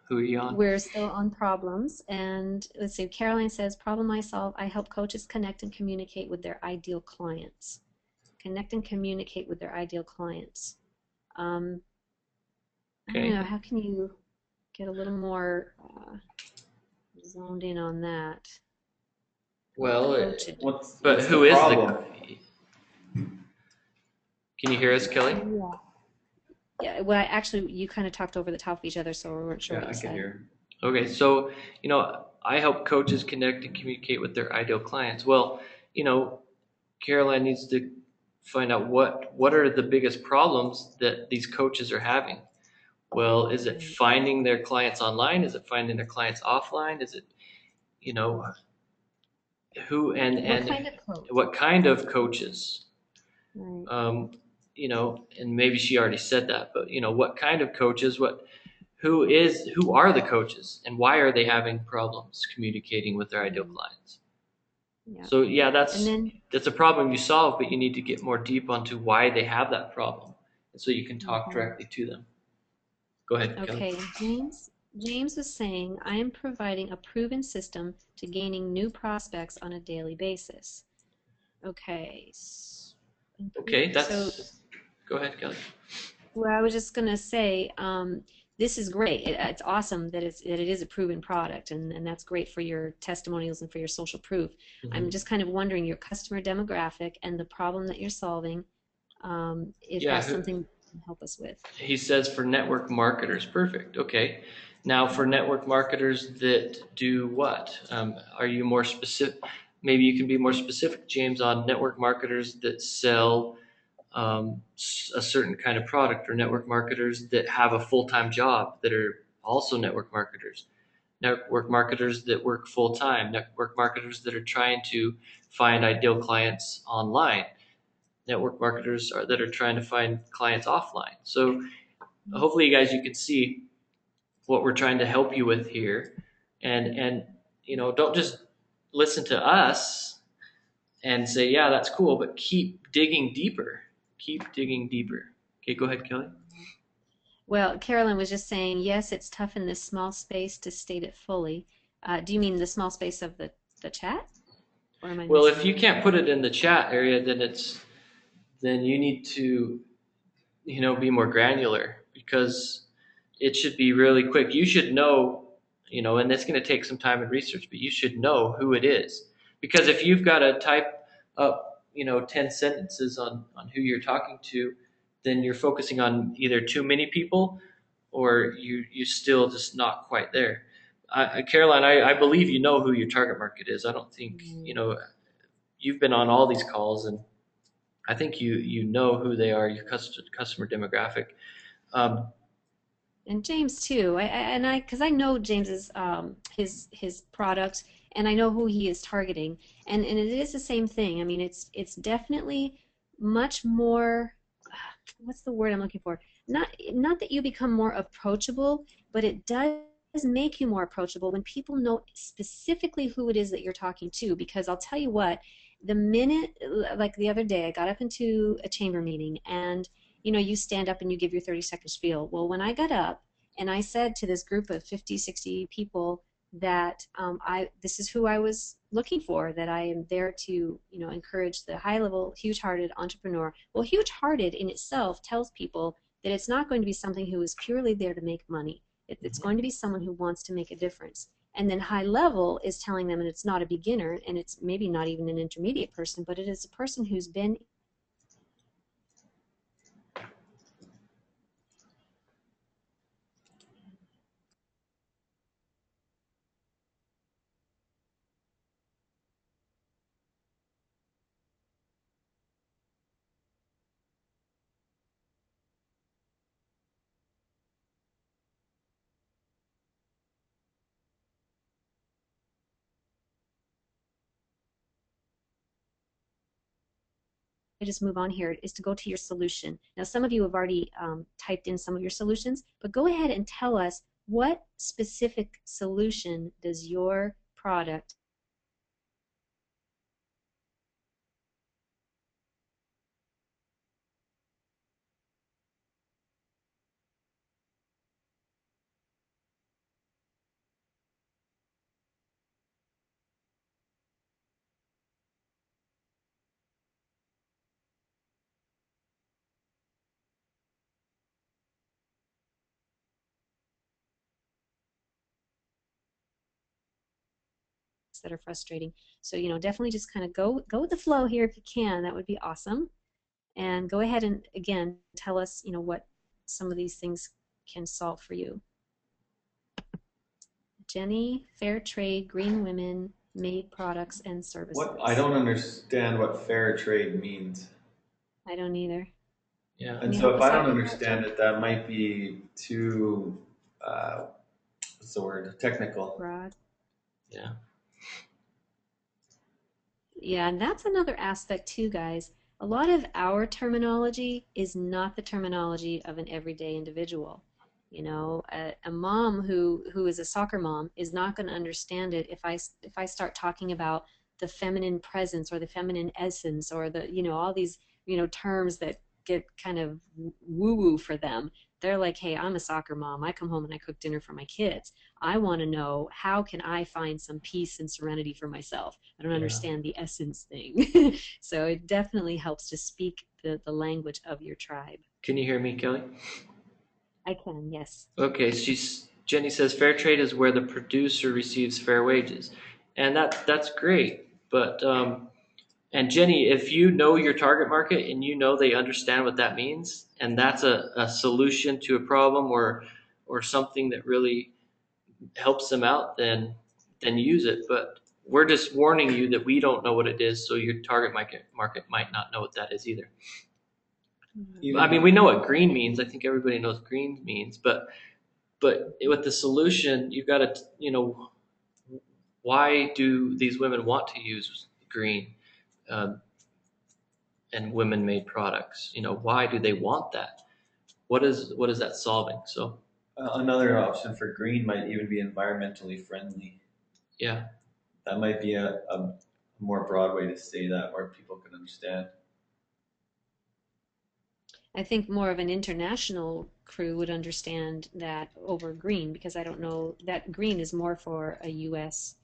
Speaker 1: who are you on?
Speaker 3: We're still on problems, and let's see. Caroline says, "Problem I solve: I help coaches connect and communicate with their ideal clients. Connect and communicate with their ideal clients. I don't
Speaker 1: Okay.
Speaker 3: know. How can you get a little more zoned in on that?
Speaker 1: Well, but
Speaker 2: what's
Speaker 1: who
Speaker 2: the
Speaker 1: is
Speaker 2: problem?
Speaker 1: Can you hear us, Kelly?
Speaker 3: Yeah. Yeah. Well, actually, you kind of talked over the top of each other, so we weren't sure
Speaker 2: Yeah,
Speaker 3: what
Speaker 2: I
Speaker 3: you
Speaker 2: can
Speaker 3: said.
Speaker 2: hear.
Speaker 1: Okay, so I help coaches connect and communicate with their ideal clients. Well, Caroline needs to find out what are the biggest problems that these coaches are having. Well, is it finding their clients online? Is it finding their clients offline? Is it, who
Speaker 3: What kind of coach?
Speaker 1: what kind of coaches?
Speaker 3: Right.
Speaker 1: You know, and maybe she already said that, but you know, what kind of coaches, who are the coaches and why are they having problems communicating with their ideal
Speaker 3: Right.
Speaker 1: clients?
Speaker 3: Yeah.
Speaker 1: So yeah,
Speaker 3: And then,
Speaker 1: that's a problem you solve, but you need to get more deep onto why they have that problem, and so you can talk
Speaker 3: mhm.
Speaker 1: directly to them. Go ahead, Kelly.
Speaker 3: Okay, James was saying, I am providing a proven system to gaining new prospects on a daily basis. Okay.
Speaker 1: Okay,
Speaker 3: So,
Speaker 1: that's go ahead, Kelly.
Speaker 3: well, I was just gonna say, this is great. It's awesome that it is a proven product, and that's great for your testimonials and for your social proof. I'm
Speaker 1: Hmm.
Speaker 3: just kind of wondering your customer demographic and the problem that you're solving, if
Speaker 1: Yeah,
Speaker 3: that's something you can help us with.
Speaker 1: he says for network marketers. Perfect. Okay. Now, for network marketers that do what? Are you more specific? Maybe you can be more specific, James, on network marketers that sell a certain kind of product, or network marketers that have a full-time job that are also network marketers, network marketers that work full-time, network marketers that are trying to find ideal clients online, network marketers that are trying to find clients offline. So hopefully, you guys, you can see what we're trying to help you with here, and you know, don't just listen to us and say, yeah, that's cool, but keep digging deeper. Keep digging deeper. Okay, go ahead, Kelly.
Speaker 3: Well, Carolyn was just saying, yes, it's tough in this small space to state it fully. Do you mean the small space of the chat, or am I
Speaker 1: Well,
Speaker 3: missing
Speaker 1: if you
Speaker 3: something?
Speaker 1: can't put it in the chat area, then you need to, you know, be more granular, because it should be really quick. You should know, you know, and it's going to take some time and research, but you should know who it is. Because if you've got to type up, you know, 10 sentences on who you're talking to, then you're focusing on either too many people, or you still just not quite there. Caroline, I believe you know who your target market is. I don't think, you
Speaker 3: Mm.
Speaker 1: know, you've been on all these calls, and I think you know who they are, your customer demographic. Um,
Speaker 3: And James too. Because I know James's his product, and I know who he is targeting, and it is the same thing. I mean, it's definitely much more. What's the word I'm looking for? Not that you become more approachable, but it does make you more approachable when people know specifically who it is that you're talking to. Because I'll tell you what, the minute, like the other day, I got up into a chamber meeting, and you stand up and you give your 30-second spiel. Well, when I got up and I said to this group of 50, 60 people that this is who I was looking for, that I am there to encourage the high level, huge hearted entrepreneur. Well, huge hearted in itself tells people that it's not going to be something who is purely there to make money. It's going to be someone who wants to make a difference. And then high level is telling them, and it's not a beginner, and it's maybe not even an intermediate person, but it is a person who's been just move on here is to go to your solution. Now, some of you have already typed in some of your solutions, but go ahead and tell us what specific solution does your product that are frustrating. So, definitely just kind of go with the flow here if you can. That would be awesome. And go ahead and again tell us, what some of these things can solve for you. Jenny, fair trade, green women, made products and
Speaker 2: What I
Speaker 3: services.
Speaker 2: don't understand what fair trade means.
Speaker 3: I don't either.
Speaker 1: yeah,
Speaker 3: Can
Speaker 2: And
Speaker 3: you
Speaker 2: so
Speaker 3: help
Speaker 2: if
Speaker 3: us
Speaker 2: I
Speaker 3: out
Speaker 2: don't
Speaker 3: with that,
Speaker 2: understand
Speaker 3: Jen?
Speaker 2: it, that might be too, what's the word? Technical.
Speaker 3: Broad.
Speaker 1: yeah.
Speaker 3: Yeah, and that's another aspect too, guys. A lot of our terminology is not the terminology of an everyday individual. You know, a mom who is a soccer mom is not going to understand it if I start talking about the feminine presence or the feminine essence or the, you know, all these, you know, terms that get kind of woo woo for them. They're like, hey, I'm a soccer mom. I come home and I cook dinner for my kids. I want to know, how can I find some peace and serenity for myself? I don't
Speaker 2: Yeah.
Speaker 3: understand the essence thing. So it definitely helps to speak the language of your tribe.
Speaker 1: Can you hear me, Kelly?
Speaker 3: I can, yes.
Speaker 1: Okay, Jenny says fair trade is where the producer receives fair wages, and that's great. But and Jenny, if you know your target market and you know they understand what that means, and that's a solution to a problem or something that really helps them out, then use it. But we're just warning you that we don't know what it is, so your target market might not know what that is either.
Speaker 3: Mhm.
Speaker 1: I mean, we know what green means. I think everybody knows green means, but with the solution, you've got to, you know, why do these women want to use green um, and women-made products? You know, why do they want that? What is that solving? So
Speaker 2: Another option for green might even be environmentally friendly.
Speaker 1: yeah,
Speaker 2: That might be a more broad way to say that, where people can understand.
Speaker 3: I think more of an international crew would understand that over green, because I don't know that green is more for a US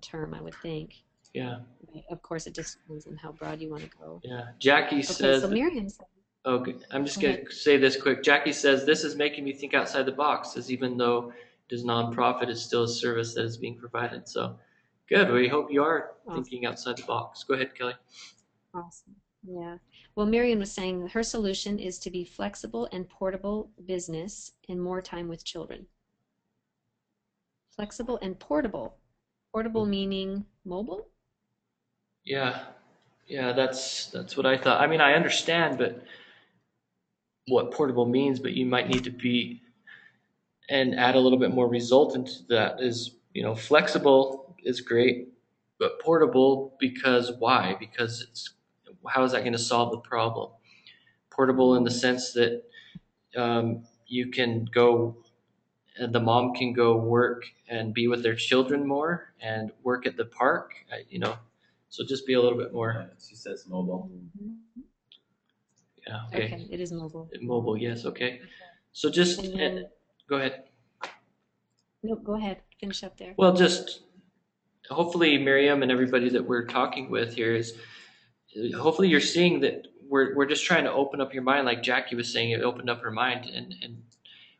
Speaker 3: term, I would think.
Speaker 1: yeah,
Speaker 3: Right. Of course, it just depends on how broad you want to go.
Speaker 1: yeah. Jackie
Speaker 3: Okay, so
Speaker 1: says,
Speaker 3: Miriam said,
Speaker 1: okay, I'm just
Speaker 3: go
Speaker 1: gonna
Speaker 3: ahead.
Speaker 1: say this quick. Jackie says this is making me think outside the box, as even though it is nonprofit, it's still a service that is being provided. So good. We hope you are
Speaker 3: Awesome.
Speaker 1: thinking outside the box. Go ahead, Kelly.
Speaker 3: Awesome. Yeah. Well, Miriam was saying her solution is to be flexible and portable business and more time with children. Flexible and portable. Portable meaning mobile?
Speaker 1: Yeah, yeah, that's what I thought. I mean, I understand, but what portable means, but you might need to be and add a little bit more result into that. Is, you know, flexible is great, but portable, because why? Because it's, how is that going to solve the problem? Portable in the sense that you can go, and the mom can go work and be with their children more and work at the park, you know. So just be a little bit more,
Speaker 2: She says mobile.
Speaker 3: Mhm.
Speaker 1: yeah, okay.
Speaker 3: Okay, it is mobile.
Speaker 1: Mobile, yes, okay. So just,
Speaker 3: And then,
Speaker 1: go ahead.
Speaker 3: no, go ahead, finish up there.
Speaker 1: Well, just hopefully Miriam and everybody that we're talking with here is, hopefully you're seeing that we're just trying to open up your mind, like Jackie was saying, it opened up her mind, and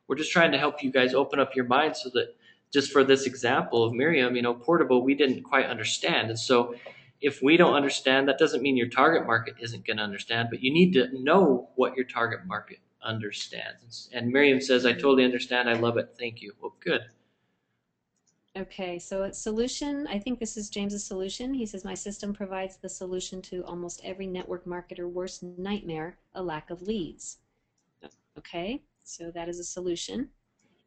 Speaker 1: we're just trying to help you guys open up your mind so that, just for this example of Miriam, you know, portable, we didn't quite understand. And so if we don't understand, that doesn't mean your target market isn't going to understand, but you need to know what your target market understands. And Miriam says, I
Speaker 3: Mhm.
Speaker 1: totally understand. I love it. Thank you. Well, good.
Speaker 3: Okay, so a solution, I think this is James's solution. He says, my system provides the solution to almost every network marketer worst nightmare, a lack of leads. Okay, so that is a solution.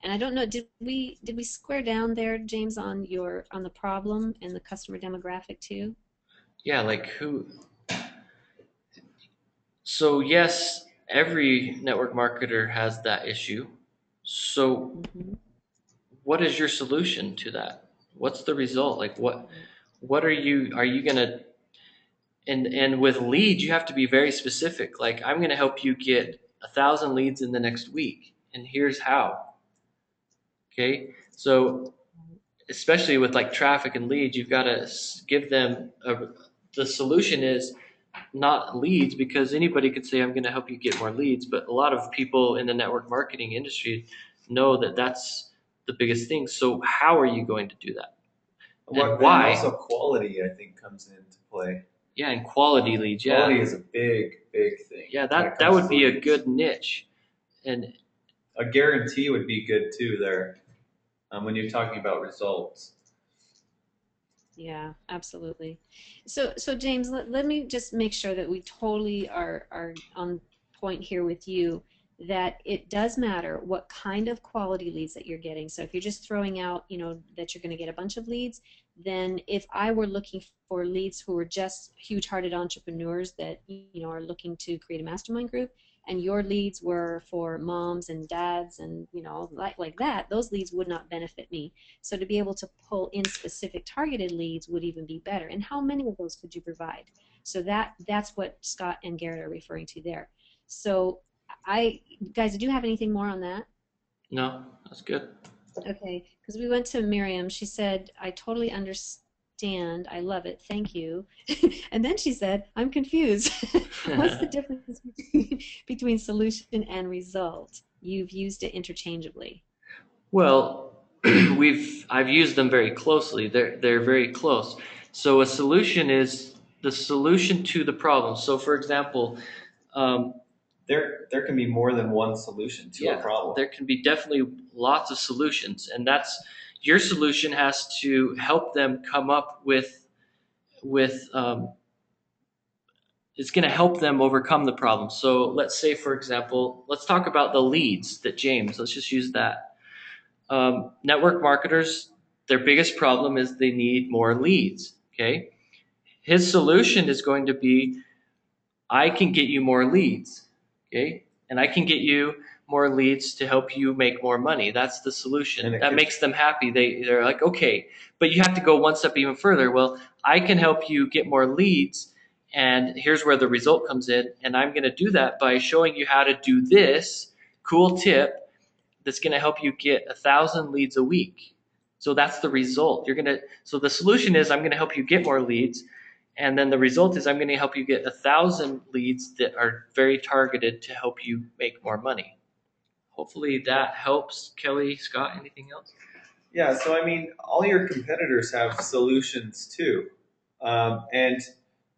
Speaker 3: And I don't know, did we square down there, James, on the problem and the customer demographic too?
Speaker 1: Yeah, like who? So yes, every network marketer has that issue. So
Speaker 3: Mm-hmm.
Speaker 1: what is your solution to that? What's the result? Like what are you gonna, and with leads you have to be very specific. Like, I'm gonna help you get 1,000 leads in the next week, and here's how. Okay, so especially with like traffic and leads, you've got to give them the solution is not leads, because anybody could say I'm going to help you get more leads, but a lot of people in the network marketing industry know that that's the biggest thing. So how are you going to do that, and
Speaker 2: And
Speaker 1: why?
Speaker 2: also quality, I think, comes into play.
Speaker 1: Yeah, and quality leads.
Speaker 2: Quality
Speaker 1: Yeah,
Speaker 2: is a big thing.
Speaker 1: yeah,
Speaker 2: when it
Speaker 1: that
Speaker 2: comes
Speaker 1: would
Speaker 2: to
Speaker 1: be a
Speaker 2: leads.
Speaker 1: good niche. And
Speaker 2: A guarantee would be good too there, when you're talking about results.
Speaker 3: Yeah, absolutely. So James, let me just make sure that we totally are on point here with you, that it does matter what kind of quality leads that you're getting. So if you're just throwing out, you know, that you're going to get a bunch of leads, than if I were looking for leads who were just huge-hearted entrepreneurs that are looking to create a mastermind group, and your leads were for moms and dads and like that. Those leads would not benefit me. So to be able to pull in specific targeted leads would even be better. And how many of those could you provide? So that's what Scott and Garrett are referring to there. So guys, do you have anything more on that?
Speaker 1: No, that's good.
Speaker 3: Okay, because we went to Miriam. She said, I totally understand. I love it. Thank you. And then she said, I'm confused. What's the difference between solution and result? You've used it interchangeably.
Speaker 1: Well, I've used them very closely. They're very close. So a solution is the solution to the problem. So for example, um,
Speaker 2: There can be more than one solution to a problem.
Speaker 1: there can be definitely lots of solutions, and that's your solution has to help them come up with it's going to help them overcome the problem. So let's say, for example, let's talk about the leads that James. Let's just use that. Network marketers, their biggest problem is they need more leads. Okay, his solution is going to be, I can get you more leads. Okay, and I can get you more leads to help you make more money. That's the solution. That makes them happy. They're like, okay, but you have to go one step even further. Well, I can help you get more leads, and here's where the result comes in. And I'm going to do that by showing you how to do this cool tip that's going to help you get 1,000 leads a week. So that's the result. So the solution is, I'm going to help you get more leads. And then the result is, I'm going to help you get 1,000 leads that are very targeted to help you make more money. Hopefully that helps. Kelly, Scott, anything else?
Speaker 2: Yeah, so I mean, all your competitors have solutions too. And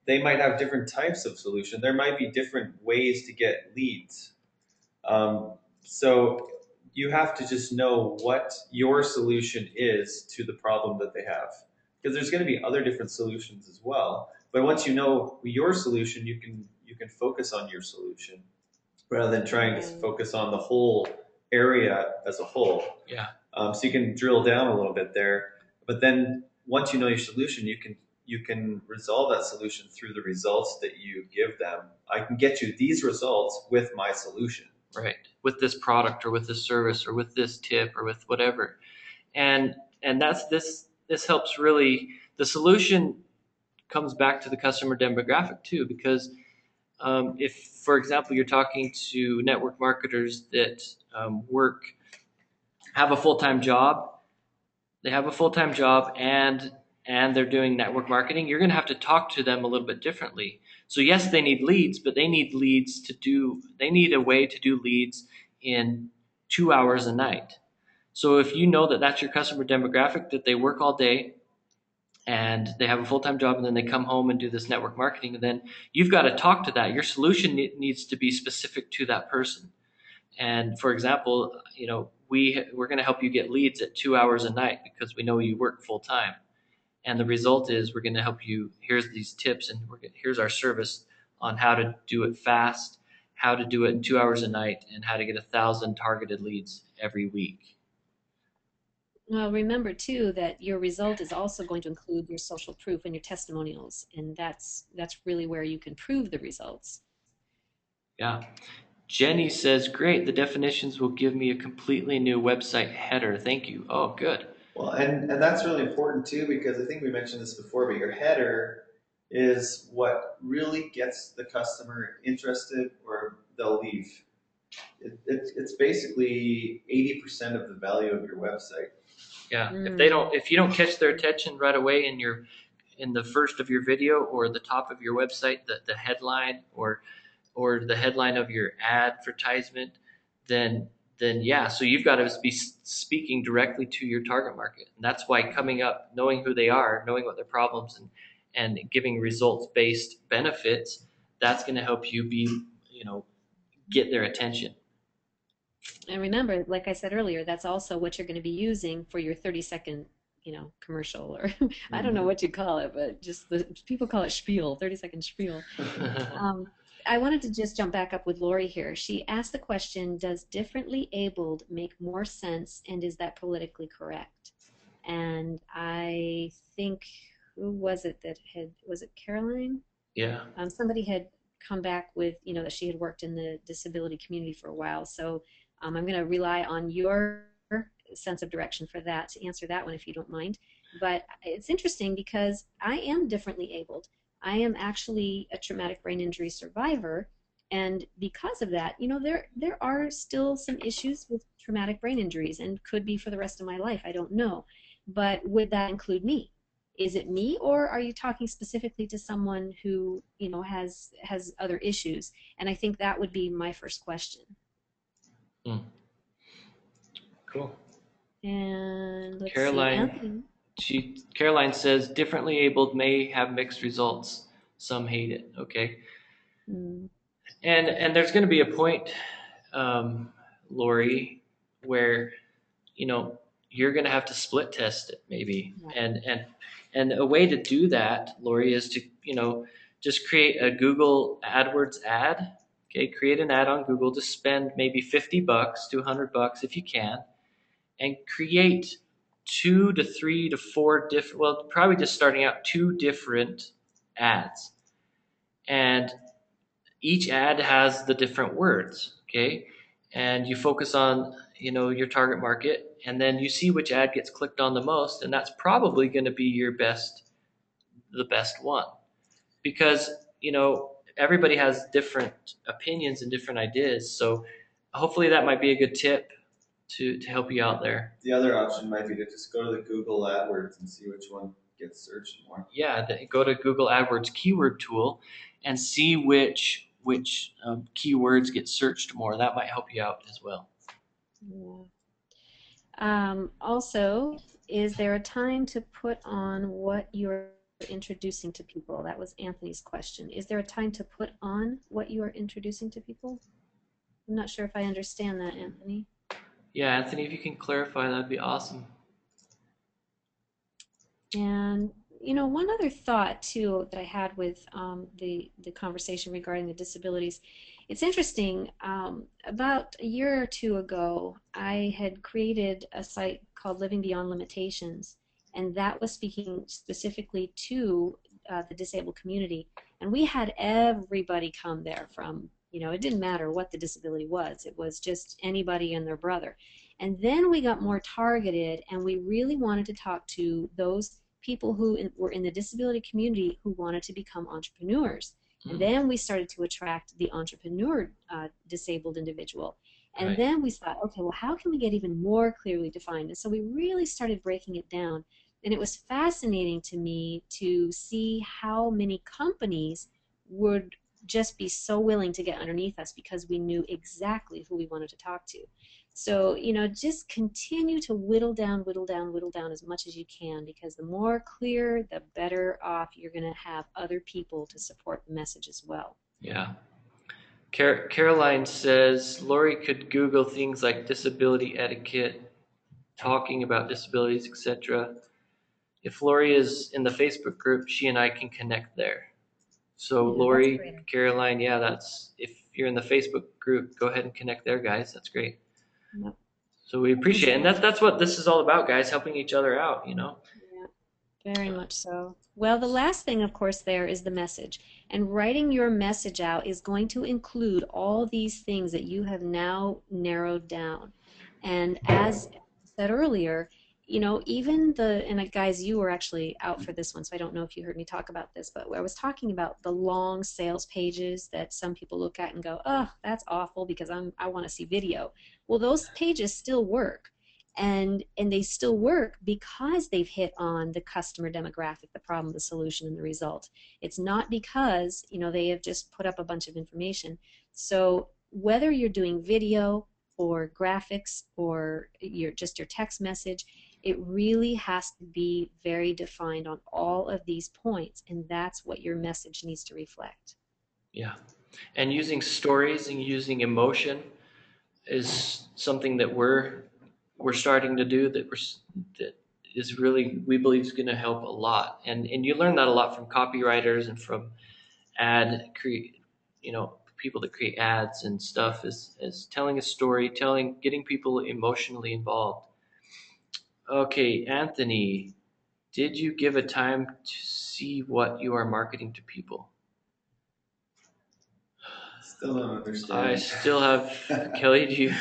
Speaker 2: they might have different types of solution. There might be different ways to get leads. So you have to just know what your solution is to the problem that they have. Because there's going to be other different solutions as well. But once you know your solution, you can focus on your solution rather than trying to focus on the whole area as a whole.
Speaker 1: Yeah.
Speaker 2: So you can drill down a little bit there. But then once you know your solution, you can resolve that solution through the results that you give them. I can get you these results with my solution.
Speaker 1: Right. With this product or with this service or with this tip or with whatever. And that's this helps really. The solution comes back to the customer demographic too, because if, for example, you're talking to network marketers that have a full-time job, they have a full-time job and they're doing network marketing, you're going to have to talk to them a little bit differently. So yes, they need leads, but they need a way to do leads in 2 hours a night. So if you know that that's your customer demographic, that they work all day and they have a full-time job and then they come home and do this network marketing, and then you've got to talk to that. Your solution needs to be specific to that person. And for example, we're going to help you get leads at 2 hours a night because we know you work full-time. And the result is, we're going to help you. Here's these tips, and here's our service on how to do it fast, how to do it in 2 hours a night, and how to get 1,000 targeted leads every week.
Speaker 3: Well, remember too that your result is also going to include your social proof and your testimonials, and that's really where you can prove the results.
Speaker 1: Yeah. Jenny says, great, the definitions will give me a completely new website header. Thank you. Oh, good.
Speaker 2: Well, and that's really important too, because I think we mentioned this before, but your header is what really gets the customer interested, or they'll leave. It's basically 80% of the value of your website.
Speaker 1: Yeah. If you don't catch their attention right away in the first of your video or the top of your website, the headline or the headline of your advertisement, then yeah, so you've got to be speaking directly to your target market. And that's why coming up, knowing who they are, knowing what their problems, and giving results-based benefits, that's going to help you get their attention.
Speaker 3: And remember, like I said earlier, that's also what you're going to be using for your 30-second, commercial, or I don't know what you call it, but just people call it spiel, 30-second spiel. I wanted to just jump back up with Lori here. She asked the question, does differently abled make more sense, and is that politically correct? And I think, who was it that was it Caroline?
Speaker 1: Yeah.
Speaker 3: Somebody had come back with, that she had worked in the disability community for a while. So I'm going to rely on your sense of direction for that to answer that one, if you don't mind. But it's interesting because I am differently abled. I am actually a traumatic brain injury survivor. And because of that, there are still some issues with traumatic brain injuries and could be for the rest of my life. I don't know. But would that include me? Is it me, or are you talking specifically to someone who has other issues? And I think that would be my first question.
Speaker 1: Mm. Cool.
Speaker 3: And let's see,
Speaker 1: Caroline,
Speaker 3: Anthony.
Speaker 1: Caroline says differently abled may have mixed results. Some hate it. Okay.
Speaker 3: Hmm.
Speaker 1: And there's going to be a point, Lori, where you're going to have to split test it maybe,
Speaker 3: Yeah.
Speaker 1: and a way to do that, Lori, is to just create a Google AdWords ad. Okay, create an ad on Google to spend maybe $50 to $100 if you can, and create 2 to 3 to 4 different. Well, probably just starting out 2 different ads, and each ad has the different words, okay? And you focus on, your target market, and then you see which ad gets clicked on the most, and that's probably going to be the best one. Because, everybody has different opinions and different ideas. So hopefully that might be a good tip to help you out there.
Speaker 2: The other option might be to just go to the Google AdWords and see which one gets searched more.
Speaker 1: Yeah, go to Google AdWords keyword tool and see which keywords get searched more. That might help you out as well.
Speaker 3: Yeah. Also, is there a time to put on what you're introducing to people? That was Anthony's question. Is there a time to put on what you are introducing to people? I'm not sure if I understand that, Anthony.
Speaker 1: Yeah, Anthony, if you can clarify, that'd be awesome.
Speaker 3: And one other thought too that I had with the conversation regarding the disabilities, it's interesting. About a year or two ago, I had created a site called Living Beyond Limitations, and that was speaking specifically to the disabled community. And we had everybody come there from, it didn't matter what the disability was; it was just anybody and their brother. And then we got more targeted, and we really wanted to talk to those people who were in the disability community who wanted to become entrepreneurs. And then we started to attract the entrepreneur disabled individual. And
Speaker 1: Right.
Speaker 3: then we thought, okay, well, how can we get even more clearly defined? And so we really started breaking it down. And it was fascinating to me to see how many companies would just be so willing to get underneath us because we knew exactly who we wanted to talk to. So, just continue to whittle down, whittle down, whittle down as much as you can, because the more clear, the better off you're going to have other people to support the message as well.
Speaker 1: Yeah. Caroline says Lori could Google things like disability etiquette, talking about disabilities, etc. If Lori is in the Facebook group, she and I can connect there. So
Speaker 3: Yeah, that's
Speaker 1: Lori,
Speaker 3: great.
Speaker 1: Caroline, yeah, that's if you're in the Facebook group, go ahead and connect there, guys. That's great.
Speaker 3: Yep.
Speaker 1: So we appreciate it. And that's what this is all about, guys, helping each other out,
Speaker 3: Yeah, very much so. Well, the last thing, of course, there is the message. And writing your message out is going to include all these things that you have now narrowed down. And as I said earlier, even and guys, you were actually out for this one, so I don't know if you heard me talk about this, but I was talking about the long sales pages that some people look at and go, oh, that's awful because I want to see video. Well, those pages still work. And they still work because they've hit on the customer demographic, the problem, the solution, and the result. It's not because they have just put up a bunch of information. So whether you're doing video or graphics or your text message, it really has to be very defined on all of these points, and that's what your message needs to reflect.
Speaker 1: Yeah. And using stories and using emotion is something that we're starting to do that is really, we believe, is going to help a lot. And you learn that a lot from copywriters and from people that create ads and stuff, is telling a story, getting people emotionally involved. Okay, Anthony, did you give a time to see what you are marketing to people?
Speaker 2: Still don't
Speaker 1: I
Speaker 2: understand.
Speaker 1: still have, Kelly, do you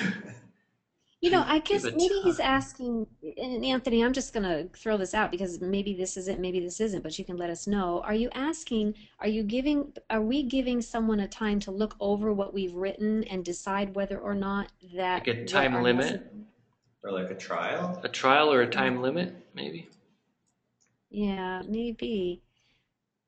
Speaker 3: I
Speaker 1: give
Speaker 3: guess
Speaker 1: a
Speaker 3: maybe he's
Speaker 1: time?
Speaker 3: asking, and Anthony, I'm just gonna throw this out because maybe this is it, maybe this isn't, but you can let us know. Are you asking, are we giving someone a time to look over what we've written and decide whether or not
Speaker 1: Like
Speaker 3: that
Speaker 1: a
Speaker 3: what
Speaker 1: time
Speaker 3: our message,
Speaker 1: limit?
Speaker 2: Or like a trial?
Speaker 1: A trial or a time limit, maybe?
Speaker 3: yeah, maybe.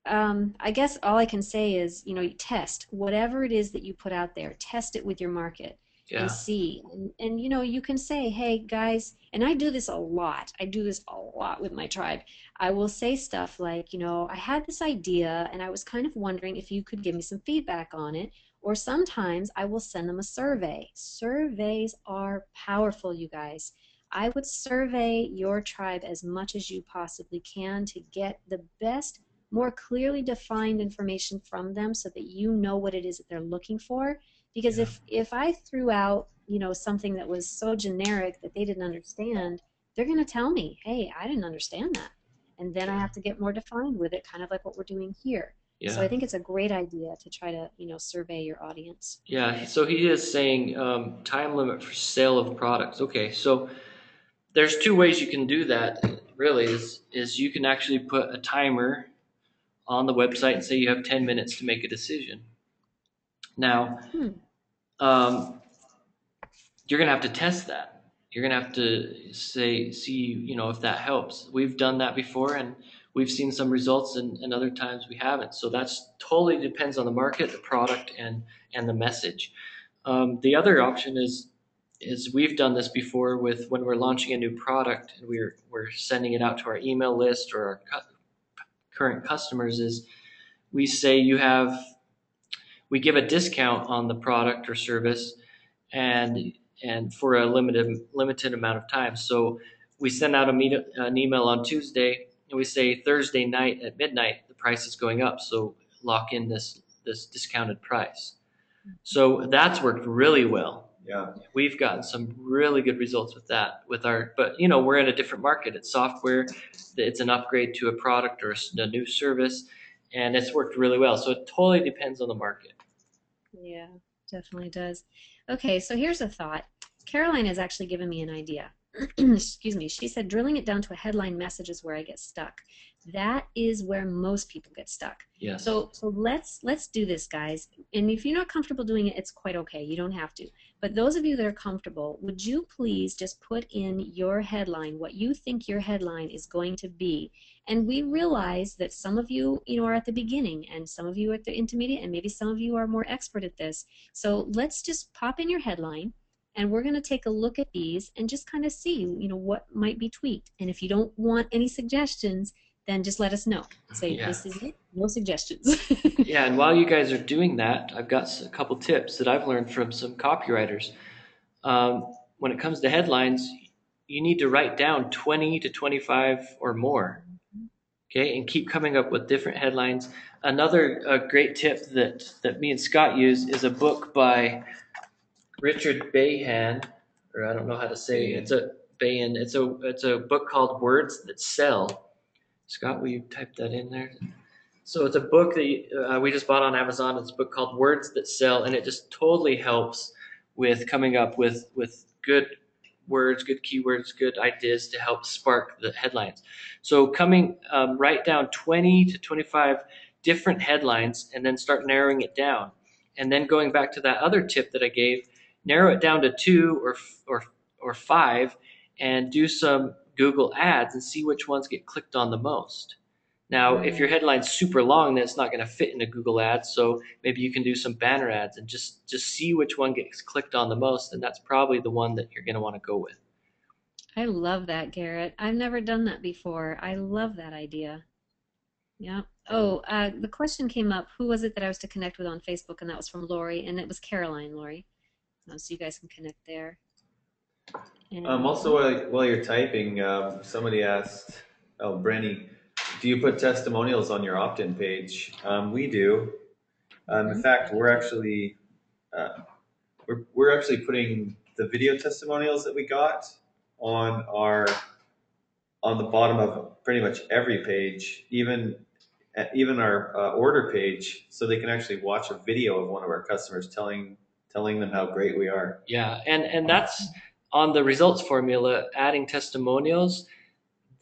Speaker 3: I guess all I can say is, you test whatever it is that you put out there, test it with your market and
Speaker 1: Yeah.
Speaker 3: see. And you can say, hey guys, and I do this a lot. I do this a lot with my tribe. I will say stuff like, I had this idea and I was kind of wondering if you could give me some feedback on it. Or sometimes I will send them a survey. Surveys are powerful, you guys. I would survey your tribe as much as you possibly can to get the best, more clearly defined information from them so that you know what it is that they're looking for. Because
Speaker 2: Yeah.
Speaker 3: if I threw out, something that was so generic that they didn't understand, they're going to tell me, hey, I didn't understand that. And then I have to get more defined with it, kind of like what we're doing here. So
Speaker 1: Yeah.
Speaker 3: I think it's a great idea to try to, survey your audience.
Speaker 1: Yeah. So he is saying time limit for sale of products. Okay. So there's two ways you can do that. Really, is you can actually put a timer on the website and say you have 10 minutes to make a decision. Now,
Speaker 3: Hmm.
Speaker 1: um, you're gonna have to test that. You're gonna have to see, if that helps. We've done that before, and we've seen some results, and other times we haven't. So that's totally depends on the market, the product, and the message. The other option is we've done this before with when we're launching a new product and we're sending it out to our email list or our current customers. Is we say we give a discount on the product or service, and for a limited amount of time. So we send out an email on Tuesday, and we say Thursday night at midnight the price is going up. So lock in this discounted price. So that's worked really well.
Speaker 2: Yeah.
Speaker 1: We've gotten some really good results with that. But we're in a different market. It's software. It's an upgrade to a product or a new service, and it's worked really well. So it totally depends on the market.
Speaker 3: Yeah, definitely does. Okay, so here's a thought. Caroline has actually given me an idea. Excuse me. She said drilling it down to a headline message is where I get stuck. That is where most people get stuck.
Speaker 1: Yes.
Speaker 3: So let's do this, guys. And if you're not comfortable doing it, it's quite okay. You don't have to. But those of you that are comfortable, would you please just put in your headline, what you think your headline is going to be? And we realize that some of you, are at the beginning and some of you are at the intermediate and maybe some of you are more expert at this. So let's just pop in your headline and we're going to take a look at these and just kind of see, what might be tweaked. And if you don't want any suggestions, then just let us know. Say,
Speaker 1: Yeah.
Speaker 3: this is it, no suggestions.
Speaker 1: Yeah, and while you guys are doing that, I've got a couple tips that I've learned from some copywriters. When it comes to headlines, you need to write down 20 to 25 or more, okay, and keep coming up with different headlines. Another great tip that me and Scott use is a book by Richard Bayhan, or I don't know how to say it. It's a Bayan. It's a book called Words That Sell. Scott, will you type that in there? So it's a book that we just bought on Amazon. It's a book called Words That Sell, and it just totally helps with coming up with good words, good keywords, good ideas to help spark the headlines. So write down 20 to 25 different headlines, and then start narrowing it down. And then going back to that other tip that I gave, narrow it down to two or five, and do some Google ads and see which ones get clicked on the most. Now, if your headline's super long, then it's not going to fit into Google Ads. So maybe you can do some banner ads and just see which one gets clicked on the most, and that's probably the one that you're going to want to go with.
Speaker 3: I love that, Garrett. I've never done that before. I love that idea. Yeah. Oh, the question came up, who was it that I was to connect with on Facebook? And that was from Lori, and it was Caroline, Lori. So you guys can connect there. And
Speaker 2: Also, while you're typing, somebody asked, oh, Brenny, do you put testimonials on your opt-in page? We do. In fact, uh, we're actually putting the video testimonials that we got on our on the bottom of pretty much every page, even our order page, so they can actually watch a video of one of our customers telling them how great we are.
Speaker 1: Yeah, and that's on the results formula, adding testimonials,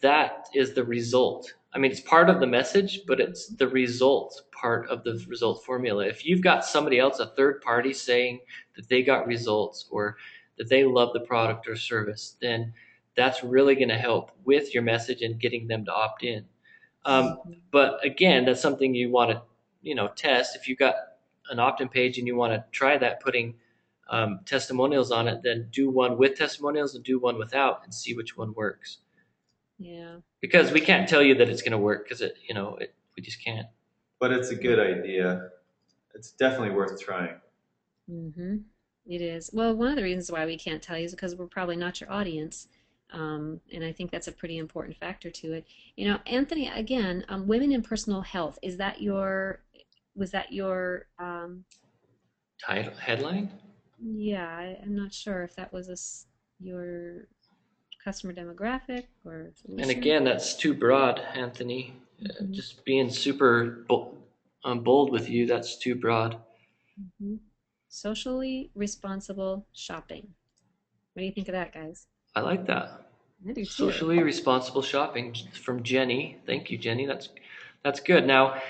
Speaker 1: that is the result. I mean, it's part of the message, but it's the result part of the result formula. If you've got somebody else, a third party, saying that they got results or that they love the product or service, then that's really going to help with your message and getting them to opt in. But again, that's something you want to, test. If you've got an opt-in page and you want to try that, putting testimonials on it, then do one with testimonials and do one without and see which one works.
Speaker 3: Yeah.
Speaker 1: Because we can't tell you that it's going to work because we just can't.
Speaker 2: But it's a good idea. It's definitely worth trying.
Speaker 3: Mm-hmm. It is. Well, one of the reasons why we can't tell you is because we're probably not your audience. And I think that's a pretty important factor to it. Anthony, again, women in personal health, was that your,
Speaker 1: Title headline?
Speaker 3: yeah, I'm not sure if that was your customer demographic or
Speaker 1: And
Speaker 3: solution.
Speaker 1: again, that's too broad, Anthony.
Speaker 3: Mhm.
Speaker 1: Just being super bold with you, that's too broad.
Speaker 3: Mhm. Socially responsible shopping. What do you think of that, guys?
Speaker 1: I like that.
Speaker 3: I do too.
Speaker 1: Socially responsible shopping from Jenny. Thank you, Jenny. That's good. Now,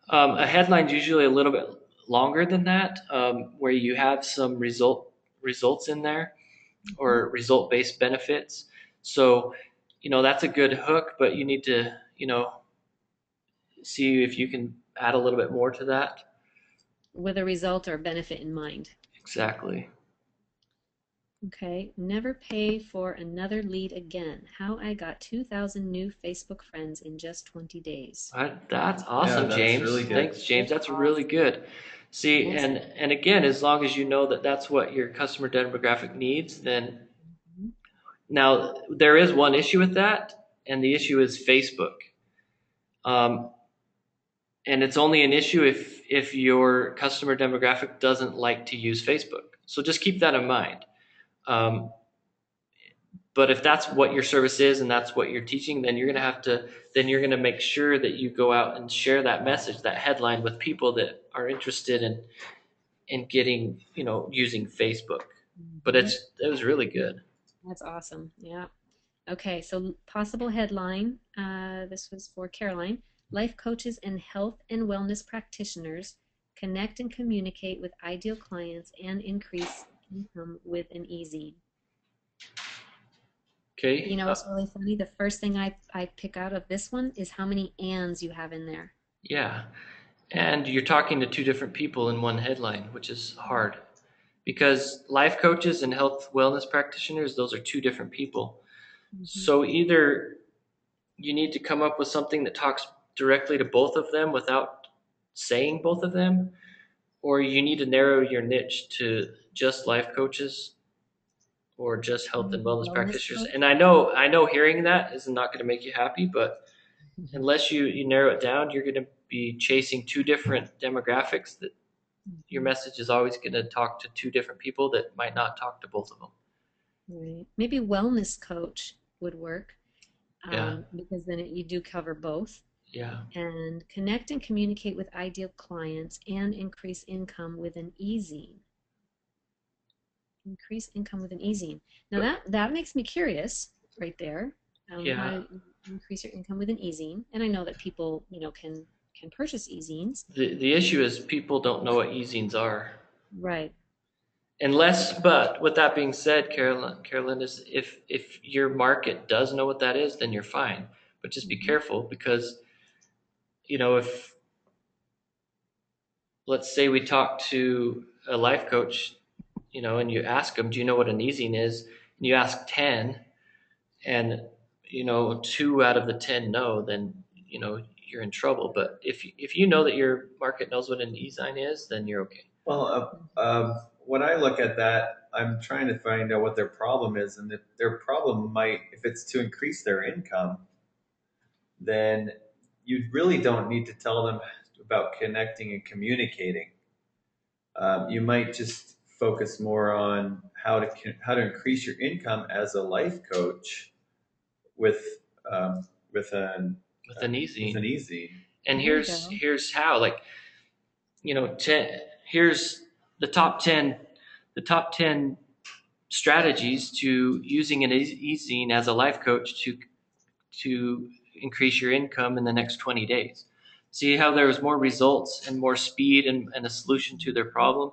Speaker 1: a headline's usually a little bit longer than that, where you have some results in there
Speaker 3: Mhm.
Speaker 1: or result-based benefits. So, that's a good hook, but you need to, see if you can add a little bit more to that.
Speaker 3: With a result or benefit in mind.
Speaker 1: Exactly.
Speaker 3: Okay, never pay for another lead again. How I got 2,000 new Facebook friends in just 20 days.
Speaker 1: That's
Speaker 2: Yeah,
Speaker 1: awesome,
Speaker 2: that's
Speaker 1: James.
Speaker 2: really good.
Speaker 1: Thanks, James.
Speaker 3: That's
Speaker 1: That's really
Speaker 3: awesome.
Speaker 1: good. See,
Speaker 3: Yes.
Speaker 1: and again, as long as you know that that's what your customer demographic needs, then
Speaker 3: Mhm.
Speaker 1: now there is one issue with that, and the issue is Facebook. Um, and it's only an issue if your customer demographic doesn't like to use Facebook. So just keep that in mind. Um, but if that's what your service is and that's what you're teaching, then you're gonna make sure that you go out and share that message, that headline, with people that are interested in getting, using Facebook. But
Speaker 3: Mhm.
Speaker 1: it was really good.
Speaker 3: That's awesome. Yeah. Okay, so possible headline. This was for Caroline. Life coaches and health and wellness practitioners connect and communicate with ideal clients and increase income with an easy. You
Speaker 1: Okay.
Speaker 3: know what's really funny? The first thing I pick out of this one is how many ands you have in there.
Speaker 1: Yeah. And you're talking to two different people in one headline, which is hard because life coaches and health wellness practitioners, those are two different people.
Speaker 3: Mm-hmm.
Speaker 1: So either you need to come up with something that talks directly to both of them without saying both of them, or you need to narrow your niche to just life coaches or just health and wellness
Speaker 3: Wellness
Speaker 1: practitioners.
Speaker 3: coach.
Speaker 1: And I know hearing that is not going to make you happy, but
Speaker 3: Mhm.
Speaker 1: unless you narrow it down, you're going to be chasing two different demographics that your
Speaker 3: Mhm.
Speaker 1: message is always going to talk to two different people that might not talk to both of them.
Speaker 3: Right. Maybe wellness coach would work
Speaker 1: Yeah.
Speaker 3: because then you do cover both.
Speaker 1: Yeah.
Speaker 3: And connect and communicate with ideal clients and increase income with an easing. Increase income with an easing. Now
Speaker 1: But
Speaker 3: that makes me curious right there. How
Speaker 1: yeah,
Speaker 3: to increase your income with an easing. And I know that people, can purchase easings.
Speaker 1: the issue is people don't know what e-zines are.
Speaker 3: Right.
Speaker 1: But with that being said, Carolyn, is if your market does know what that is, then you're fine. But just be
Speaker 3: Mhm.
Speaker 1: careful because if let's say we talk to a life coach, and you ask them, do you know what an easing is? And you ask 10, and two out of the 10 know, then you're in trouble. But if you know that your market knows what an e-zine is, then you're okay.
Speaker 2: Well, when I look at that, I'm trying to find out what their problem is, and if their problem if it's to increase their income, then you really don't need to tell them about connecting and communicating. You might just focus more on how to increase your income as a life coach with with an
Speaker 1: with an easy.
Speaker 2: easy.
Speaker 1: And
Speaker 3: There you
Speaker 1: here's how, like, here's the top 10 strategies to using an e-zine as a life coach to increase your income in the next 20 days. See how there was more results and more speed and a solution to their problem.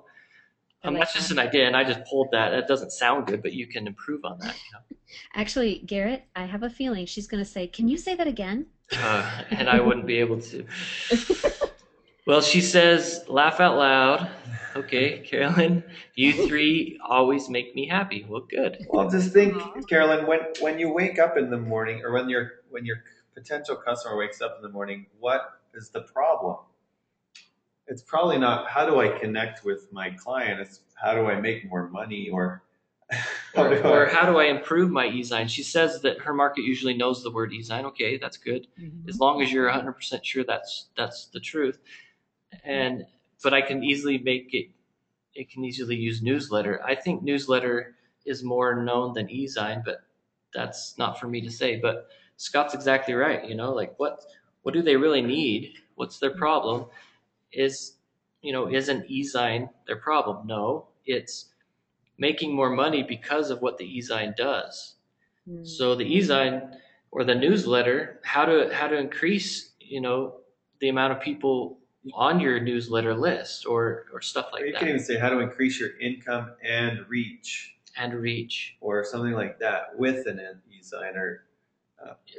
Speaker 3: I like
Speaker 1: That's just
Speaker 3: that.
Speaker 1: an idea, and I just pulled that. That doesn't sound good, but you can improve on that.
Speaker 3: Actually, Garrett, I have a feeling she's going to say, "Can you say that again?"
Speaker 1: And I wouldn't be able to. Well, she says, laugh out loud. Okay, Carolyn, you three always make me happy. Well, good.
Speaker 2: Well, just think, Carolyn, when you wake up in the morning, or when your potential customer wakes up in the morning, what is the problem? It's probably not how do I connect with my client. It's how do I make more money, or
Speaker 1: Or how do I improve my e-zine? She says that her market usually knows the word e-zine. Okay, that's good.
Speaker 3: Mhm.
Speaker 1: As long as you're 100% sure that's the truth. But I can easily make it. It can easily use newsletter. I think newsletter is more known than e-zine, but that's not for me to say. But Scott's exactly right. Like what do they really need? What's their problem? Is an e-zine their problem? No, it's making more money because of what the e-zine does.
Speaker 3: Mm.
Speaker 1: So the e-zine or the newsletter, how to increase, the amount of people on your newsletter list or stuff like
Speaker 2: you
Speaker 1: that.
Speaker 2: can even say how to increase your income and reach,
Speaker 1: or
Speaker 2: something like that with an e-zine, or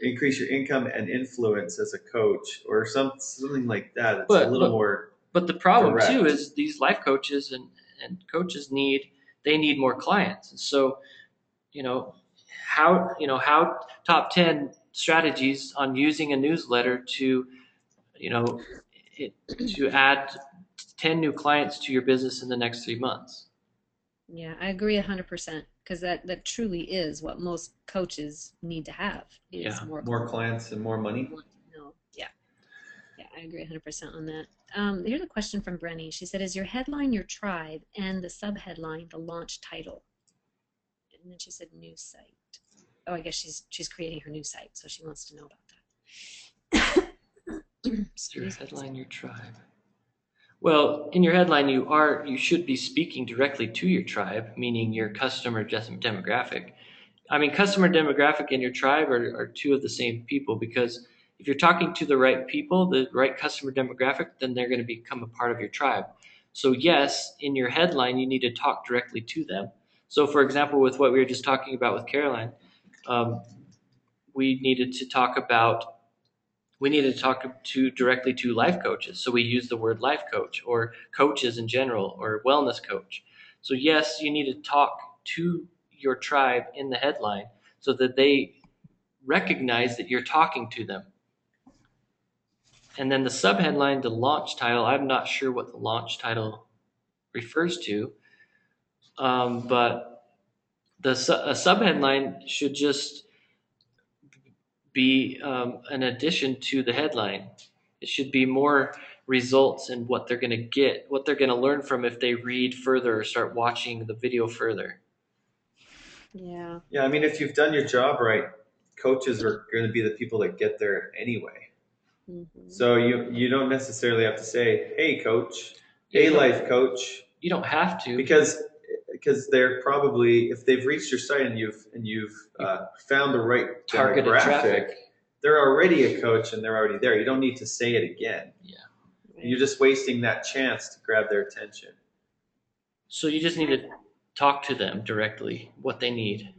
Speaker 2: increase your income and influence as a coach, or something like that. It's a little more.
Speaker 1: But the problem
Speaker 2: direct.
Speaker 1: too is these life coaches and coaches need more clients. And so, how top 10 strategies on using a newsletter to, to add 10 new clients to your business in the next 3 months.
Speaker 3: Yeah, I agree 100% because that truly is what most coaches need to have is
Speaker 1: Yeah,
Speaker 2: more clients and more money.
Speaker 3: No, yeah, I agree 100% on that. Here's a question from Brenny. She said, "Is your headline your tribe and the subheadline the launch title?" And then she said, "New site." Oh, I guess she's creating her new site, so she wants to know about that.
Speaker 1: Is your headline your tribe? Well, in your headline, you should be speaking directly to your tribe, meaning your customer demographic. I mean, customer demographic and your tribe are two of the same people, because if you're talking to the right people, the right customer demographic, then they're going to become a part of your tribe. So yes, in your headline, you need to talk directly to them. So for example, with what we were just talking about with Caroline, we needed to talk directly to life coaches. So we use the word life coach or coaches in general or wellness coach. So yes, you need to talk to your tribe in the headline so that they recognize that you're talking to them. And then the subheadline, the launch title, I'm not sure what the launch title refers to, but a subheadline should just be an addition to the headline. It should be more results and what they're going to get, what they're going to learn from if they read further or start watching the video further.
Speaker 3: Yeah.
Speaker 2: Yeah, I mean, if you've done your job right, coaches are going to be the people that get there anyway.
Speaker 3: Mm-hmm.
Speaker 2: So you don't necessarily have to say, "Hey, coach," "Hey, life coach."
Speaker 1: You don't have to,
Speaker 2: because they're probably, if they've reached your site and you've found the right
Speaker 1: targeted traffic,
Speaker 2: they're already a coach and they're already there. You don't need to say it again.
Speaker 1: Yeah.
Speaker 2: You're just wasting that chance to grab their attention.
Speaker 1: So you just need to talk to them directly, what they need.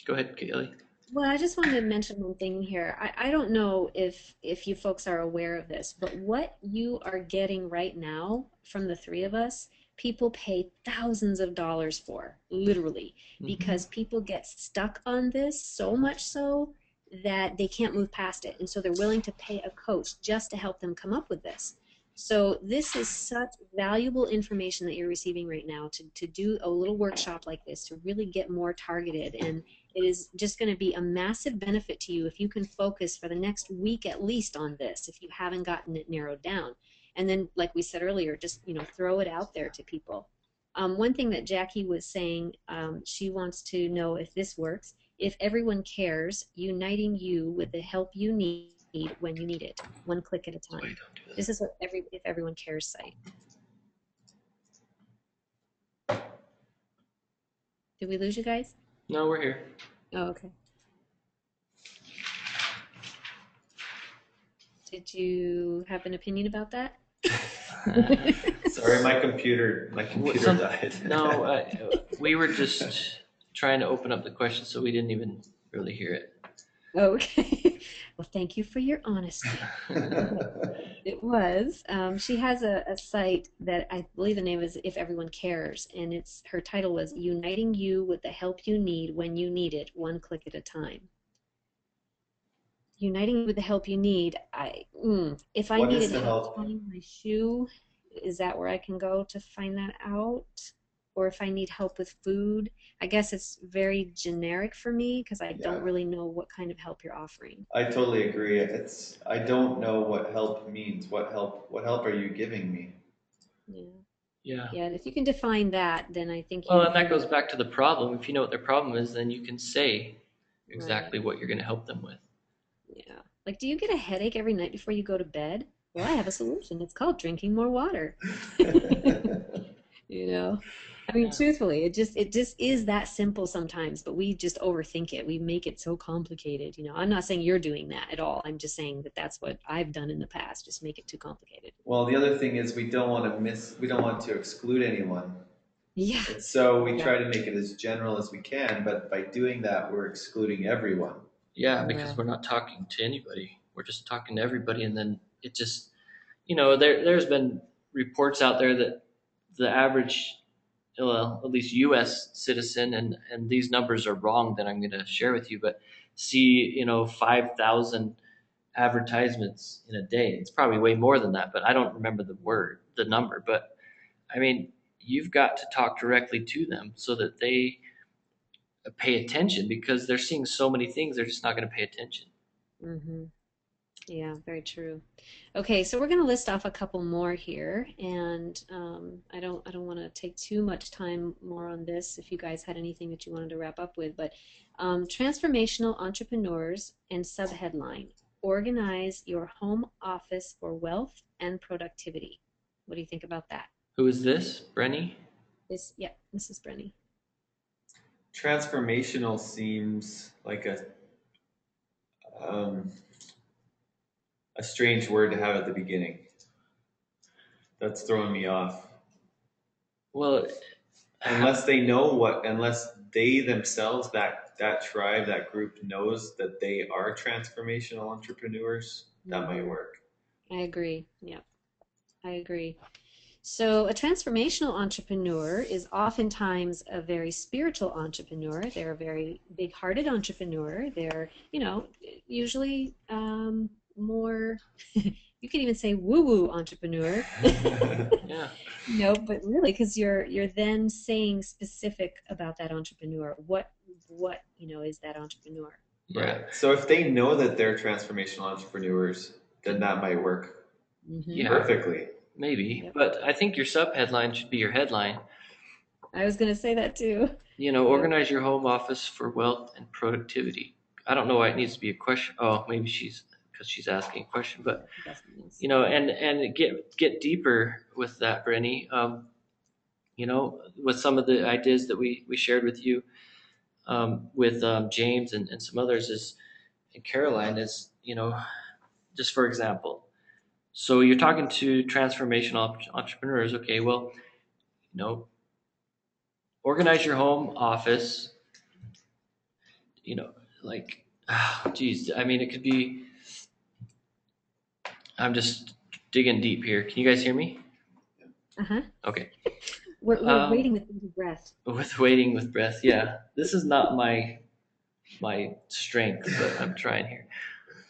Speaker 1: Go ahead, Kaylee.
Speaker 3: Well, I just wanted to mention one thing here. I don't know if you folks are aware of this, but what you are getting right now from the three of us, people pay thousands of dollars for, literally, because people get stuck on this so much so that they can't move past it. And so they're willing to pay a coach just to help them come up with this. So this is such valuable information that you're receiving right now to do a little workshop like this to really get more targeted. And it is just going to be a massive benefit to you if you can focus for the next week at least on this, if you haven't gotten it narrowed down. And then, like we said earlier, just throw it out there to people. One thing that Jackie was saying, she wants to know if this works. If everyone cares, uniting you with the help you need when you need it, one click at a
Speaker 2: That's why you
Speaker 3: time.
Speaker 2: don't do that.
Speaker 3: This is what If Everyone Cares site. Did we lose you guys?
Speaker 1: No, we're here.
Speaker 3: Oh, okay. Did you have an opinion about that?
Speaker 2: Sorry, my computer died.
Speaker 1: No, we were just trying to open up the question, so we didn't even really hear it.
Speaker 3: Okay. Well, thank you for your honesty. It was. She has a site that I believe the name is If Everyone Cares, and her title was Uniting You with the Help You Need When You Need It, One Click at a Time. Uniting You with the help you need. If I
Speaker 2: What is
Speaker 3: needed
Speaker 2: the
Speaker 3: help
Speaker 2: help?
Speaker 3: tying my shoe, is that where I can go to find that out? Or if I need help with food, I guess it's very generic for me because I don't
Speaker 2: Yeah,
Speaker 3: really know what kind of help you're offering.
Speaker 2: I totally agree. I don't know what help means. What help are you giving me?
Speaker 3: Yeah.
Speaker 1: Yeah.
Speaker 3: Yeah, and if you can define that, then I think
Speaker 1: Well, and that
Speaker 3: you
Speaker 1: goes back to the problem. If you know what their problem is, then you can say
Speaker 3: right.
Speaker 1: exactly what you're going to help them with.
Speaker 3: Yeah. Like, do you get a headache every night before you go to bed? Well, I have a solution. It's called drinking more water. You know? I mean,
Speaker 1: Yeah.
Speaker 3: truthfully, it just is that simple sometimes, but we just overthink it. We make it so complicated. I'm not saying you're doing that at all. I'm just saying that that's what I've done in the past. Just make it too complicated.
Speaker 2: Well, the other thing is we don't want to exclude anyone.
Speaker 3: Yeah,
Speaker 2: And so we try to
Speaker 3: exactly.
Speaker 2: make it as general as we can, but by doing that, we're excluding everyone.
Speaker 1: Yeah, because
Speaker 3: Right.
Speaker 1: we're not talking to anybody. We're just talking to everybody, and then it just, there's been reports out there that the average, well, at least U.S. citizen, and these numbers are wrong that I'm going to share with you, but see, 5,000 advertisements in a day. It's probably way more than that, but I don't remember the number. But I mean, you've got to talk directly to them so that they pay attention because they're seeing so many things, they're just not going to pay attention.
Speaker 3: Mm-hmm. Yeah, very true. Okay, so we're going to list off a couple more here, and I don't want to take too much time more on this. If you guys had anything that you wanted to wrap up with, but transformational entrepreneurs and subheadline: organize your home office for wealth and productivity. What do you think about that?
Speaker 1: Who is this? Brenny?
Speaker 3: Yeah, Mrs. Brenny.
Speaker 2: Transformational seems like um, a strange word to have at the beginning. That's throwing me off.
Speaker 1: Well,
Speaker 2: Unless they themselves, that tribe, that group knows that they are transformational entrepreneurs, that might
Speaker 3: Hmm.
Speaker 2: work.
Speaker 3: I agree. Yeah, I agree. So, a transformational entrepreneur is oftentimes a very spiritual entrepreneur. They're a very big hearted entrepreneur. They're, usually more, you could even say woo woo entrepreneur.
Speaker 1: yeah,
Speaker 3: But really, because you're then saying specific about that entrepreneur. What is that entrepreneur?
Speaker 1: yeah,
Speaker 2: Right. So if they know that they're transformational entrepreneurs, then that might work
Speaker 3: Hmm.
Speaker 1: yeah,
Speaker 2: perfectly.
Speaker 1: maybe.
Speaker 3: Yep.
Speaker 1: But I think your sub headline should be your headline.
Speaker 3: I was going to say that too. Yep.
Speaker 1: Organize your home office for wealth and productivity. I don't know why it needs to be a question. Oh, maybe because she's asking a question, but
Speaker 3: That's nice.
Speaker 1: and get deeper with that, Brenny. With some of the ideas that we shared with you, with James and some others and Caroline is, just for example. So you're talking to transformational entrepreneurs. Okay, well, you know, organize your home office. You know, like, geez, I mean, it could be. I'm just digging deep here. Can you guys hear me?
Speaker 3: Uh-huh.
Speaker 1: Okay.
Speaker 3: We're
Speaker 1: Um,
Speaker 3: waiting with bated breath.
Speaker 1: with waiting with breath, yeah. This is not my strength, but I'm trying here.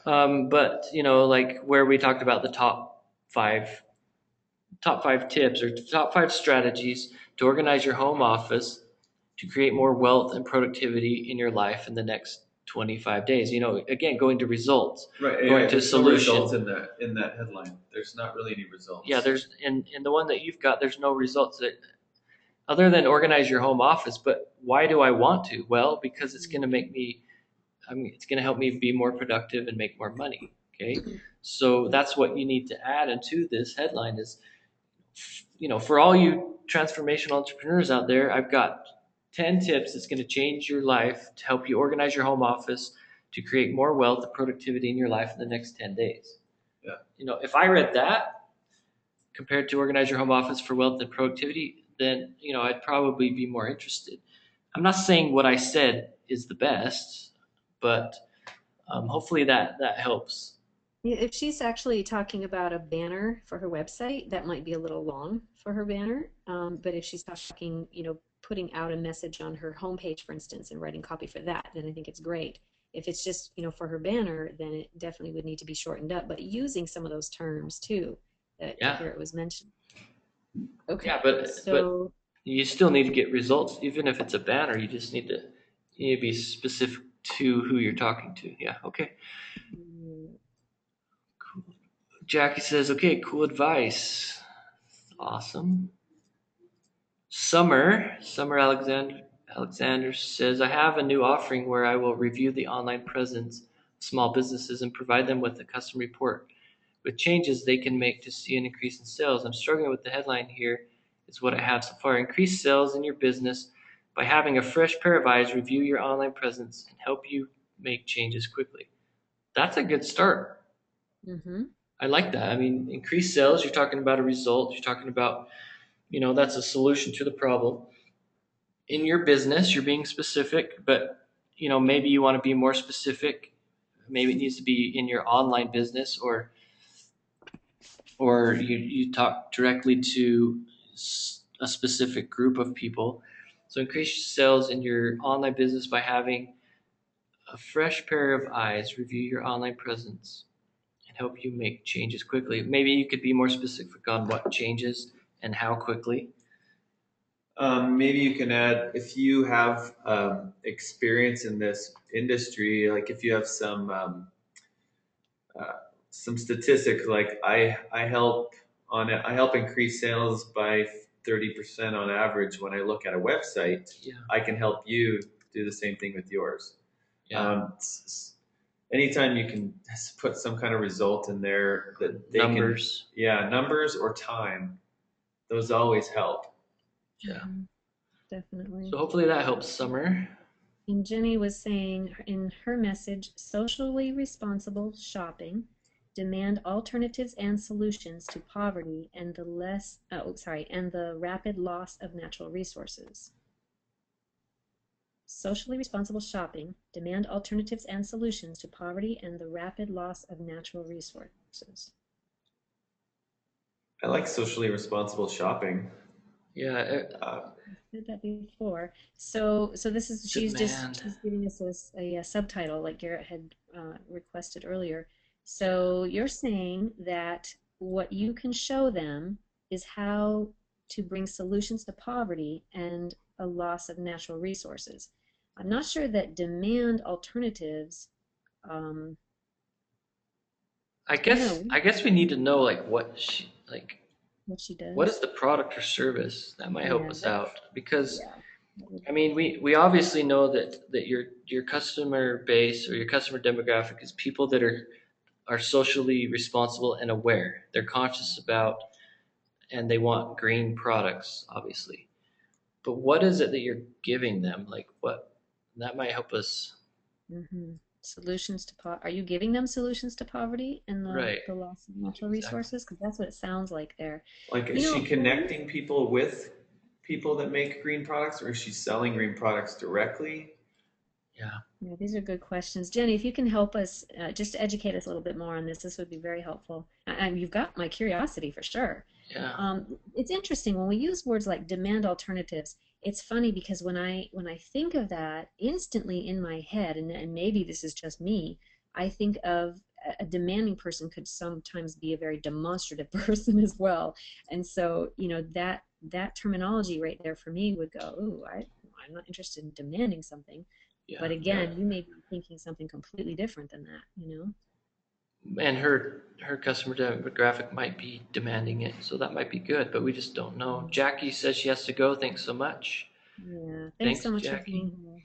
Speaker 1: But like where we talked about the top five tips or top five strategies to organize your home office to create more wealth and productivity in your life in the next 25 days. Again, going to results,
Speaker 2: Right.
Speaker 1: going
Speaker 2: Yeah,
Speaker 1: to
Speaker 2: there's no results
Speaker 1: solution.
Speaker 2: in that headline. There's not really any results.
Speaker 1: Yeah, there's in the one that you've got, there's no results. other than organize your home office. But why do I want to? Well, because it's going to make me, I mean, it's going to help me be more productive and make more money. Okay. So that's what you need to add into this headline is, for all you transformational entrepreneurs out there, I've got 10 tips that's going to change your life to help you organize your home office to create more wealth and productivity in your life in the next 10 days.
Speaker 2: Yeah.
Speaker 1: If I read that compared to organize your home office for wealth and productivity, then, I'd probably be more interested. I'm not saying what I said is the best, but hopefully that helps.
Speaker 3: Yeah, if she's actually talking about a banner for her website, that might be a little long for her banner. But if she's talking, putting out a message on her homepage, for instance, and writing copy for that, then I think it's great. If it's just, for her banner, then it definitely would need to be shortened up, but using some of those terms too that
Speaker 1: Yeah.
Speaker 3: Garrett was mentioning. Okay.
Speaker 1: Yeah, but
Speaker 3: So
Speaker 1: you still need to get results, even if it's a banner. You just need to be specific to who you're talking to. Yeah. Okay. Cool. Jackie says, "Okay, cool advice. Awesome." Summer Alexander says, "I have a new offering where I will review the online presence of small businesses and provide them with a custom report with changes they can make to see an increase in sales. I'm struggling with the headline here. Is what I have so far. Increase sales in your business by having a fresh pair of eyes review your online presence and help you make changes quickly." That's a good start.
Speaker 3: mm-hmm.
Speaker 1: I like that. I mean, increase sales, you're talking about a result. You're talking about, that's a solution to the problem. In your business, you're being specific, but, maybe you want to be more specific. Maybe it needs to be in your online business, or you talk directly to a specific group of people. So increase sales in your online business by having a fresh pair of eyes review your online presence and help you make changes quickly. Maybe you could be more specific on what changes and how quickly.
Speaker 2: Maybe you can add if you have experience in this industry, like if you have some statistics, like I help on it. I help increase sales by 30% on average when I look at a website.
Speaker 1: Yeah.
Speaker 2: I can help you do the same thing with yours.
Speaker 1: Yeah.
Speaker 2: Anytime you can put some kind of result in there that they
Speaker 1: Numbers.
Speaker 2: numbers or time, those always help.
Speaker 1: Yeah.
Speaker 3: Mm-hmm. Definitely.
Speaker 1: So hopefully that helps, Summer.
Speaker 3: And Jenny was saying in her message, socially responsible shopping, demand alternatives and solutions to poverty and the rapid loss of natural resources. Socially responsible shopping, demand alternatives and solutions to poverty and the rapid loss of natural resources.
Speaker 2: I like socially responsible shopping.
Speaker 1: Yeah.
Speaker 3: I said that before. So this is she's giving us a subtitle like Garrett had requested earlier. So you're saying that what you can show them is how to bring solutions to poverty and a loss of natural resources. I'm not sure that demand alternatives.
Speaker 1: I guess we need to know like what she
Speaker 3: does.
Speaker 1: What is the product or service that might help us out? Because
Speaker 3: Yeah.
Speaker 1: I mean, we obviously know that your customer base or your customer demographic is people that are socially responsible and aware. They're conscious about, and they want green products, obviously. But what is it that you're giving them? Like what that might help us.
Speaker 3: Mm-hmm. Solutions to are you giving them solutions to poverty and
Speaker 1: Right.
Speaker 3: the loss of natural resources? Because that's what it sounds like there.
Speaker 2: Like, is she connecting people with people that make green products, or is she selling green products directly?
Speaker 3: Yeah, these are good questions. Jenny, if you can help us, just educate us a little bit more on this would be very helpful. And you've got my curiosity for sure.
Speaker 1: Yeah.
Speaker 3: It's interesting when we use words like demand alternatives. It's funny because when I think of that, instantly in my head, and maybe this is just me, I think of a demanding person could sometimes be a very demonstrative person as well. And so, that terminology right there for me would go, ooh, I'm not interested in demanding something.
Speaker 1: Yeah.
Speaker 3: But again, you may be thinking something completely different than that.
Speaker 1: And her customer demographic might be demanding it, so that might be good, but we just don't know. Jackie says she has to go. Thanks so much.
Speaker 3: Yeah. Thanks
Speaker 1: Thanks,
Speaker 3: so much for
Speaker 1: Jackie.
Speaker 3: being here.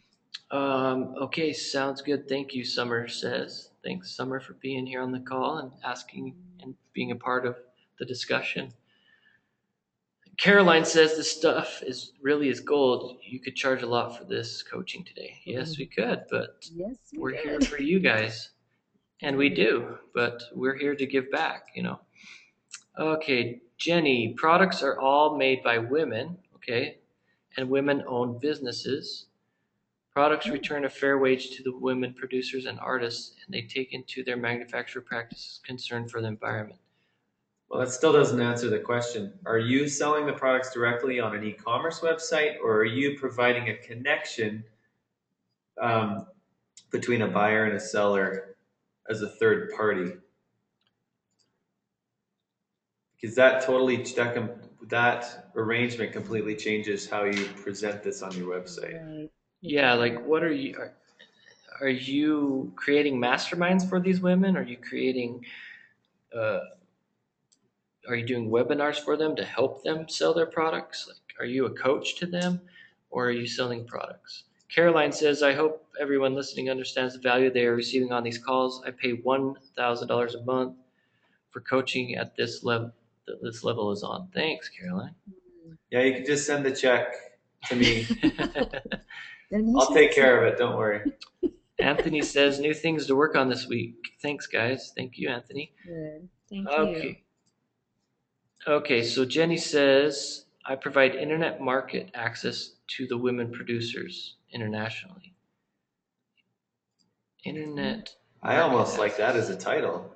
Speaker 1: Okay, sounds good. Thank you, Summer says. Thanks, Summer, for being here on the call and asking and being a part of the discussion. Caroline says this stuff is gold. You could charge a lot for this coaching today. Yes, we could, but
Speaker 3: Yes, we
Speaker 1: we're here
Speaker 3: could.
Speaker 1: for you guys. And we do, but we're here to give back, you know. Okay, Jenny, products are all made by women, okay, and women-owned businesses. Products return a fair wage to the women producers and artists, and they take into their manufacturer practices concern for the environment.
Speaker 2: Well, that still doesn't answer the question. Are you selling the products directly on an e-commerce website, or are you providing a connection um, between a buyer and a seller as a third party? Because that arrangement completely changes how you present this on your website.
Speaker 3: Right.
Speaker 1: Yeah, like what are you creating masterminds for these women? Are you creating uh, are you doing webinars for them to help them sell their products? Like, are you a coach to them, or are you selling products? Caroline says, I hope everyone listening understands the value they are receiving on these calls. I pay $1,000 a month for coaching at this level that this level is on. Thanks, Caroline.
Speaker 2: Yeah, you can just send the check to me.
Speaker 3: Donations
Speaker 2: I'll take care of
Speaker 3: accepted.
Speaker 2: it. Don't worry.
Speaker 1: Anthony says, new things to work on this week. Thanks, guys. Thank you, Anthony.
Speaker 3: Good. Thank you.
Speaker 1: Okay. Okay, so Jenny says, I provide internet market access to the women producers internationally. Internet.
Speaker 2: I almost like that as a title.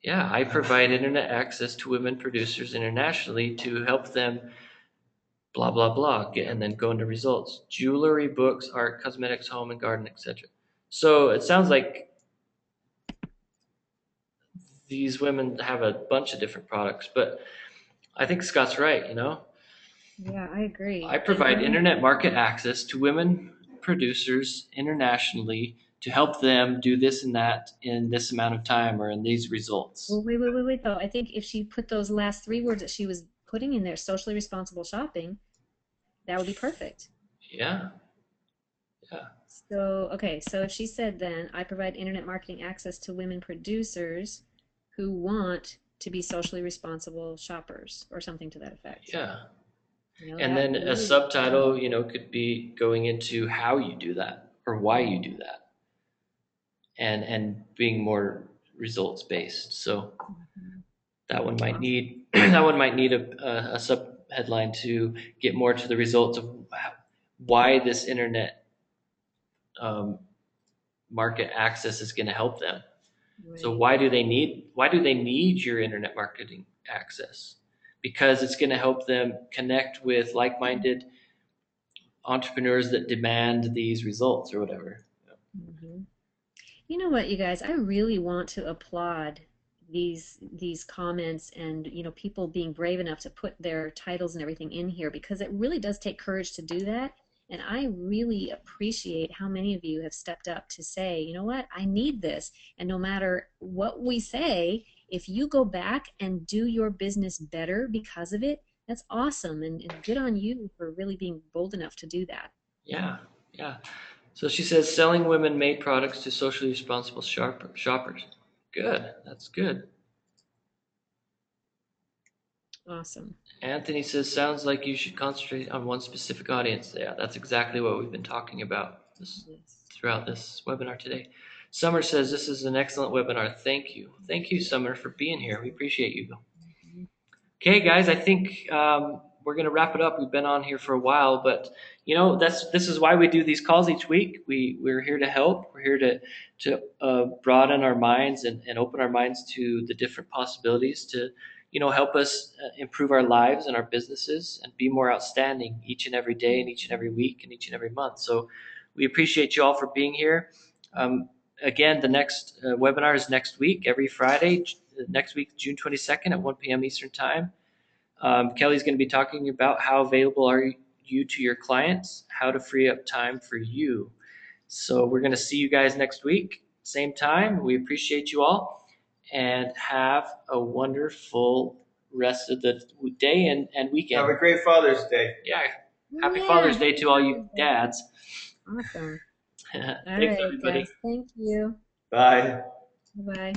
Speaker 1: Yeah, I provide internet access to women producers internationally to help them blah, blah, blah, and then go into results. Jewelry, books, art, cosmetics, home and garden, etc. So it sounds like these women have a bunch of different products, but I think Scott's right, you know?
Speaker 3: Yeah, I agree.
Speaker 1: I provide internet market access to women producers internationally to help them do this and that in this amount of time or in these results.
Speaker 3: Well, wait, though. I think if she put those last three words that she was putting in there, socially responsible shopping, that would be perfect.
Speaker 1: Yeah. Yeah.
Speaker 3: So, okay, so if she said then, I provide internet marketing access to women producers who want to be socially responsible shoppers or something to that effect.
Speaker 1: Yeah.
Speaker 3: You know,
Speaker 1: And
Speaker 3: that
Speaker 1: then a
Speaker 3: really,
Speaker 1: subtitle, could be going into how you do that or why you do that and being more results based. So that one might need a sub headline to get more to the results of why this internet market access is going to help them. So
Speaker 3: right.
Speaker 1: why do they need your internet marketing access? Because it's going to help them connect with like-minded entrepreneurs that demand these results or whatever.
Speaker 3: Mhm. You know what, you guys, I really want to applaud these comments and people being brave enough to put their titles and everything in here because it really does take courage to do that. And I really appreciate how many of you have stepped up to say, you know what, I need this. And no matter what we say, if you go back and do your business better because of it, that's awesome. And good on you for really being bold enough to do that.
Speaker 1: Yeah, yeah. So she says selling women-made products to socially responsible shoppers. Good, that's good.
Speaker 3: Awesome.
Speaker 1: Anthony says sounds like you should concentrate on one specific audience. Yeah, that's exactly what we've been talking about
Speaker 3: Yes.
Speaker 1: throughout this webinar today. Summer says this is an excellent webinar. Thank you. Thank you, Summer, for being here. We appreciate you.
Speaker 3: Mhm.
Speaker 1: Okay, guys, I think we're going to wrap it up. We've been on here for a while, but this is why we do these calls each week. We're here to help. We're here to broaden our minds and open our minds to the different possibilities to help us improve our lives and our businesses and be more outstanding each and every day and each and every week and each and every month. So we appreciate you all for being here. Again, the next webinar is next week, every Friday, next week, June 22nd at 1 p.m. Eastern Time. Kelly's going to be talking about how available are you to your clients, how to free up time for you. So we're going to see you guys next week, same time. We appreciate you all. and have a wonderful rest of the day and weekend.
Speaker 2: Have a great Father's Day.
Speaker 1: Yeah. Happy
Speaker 3: Yeah,
Speaker 1: Father's Day
Speaker 3: happy
Speaker 1: to all you
Speaker 3: Father's Day.
Speaker 1: dads.
Speaker 3: Awesome. All
Speaker 1: Thanks,
Speaker 3: right,
Speaker 1: everybody.
Speaker 3: guys. Thank you.
Speaker 2: Bye.
Speaker 3: Bye-bye.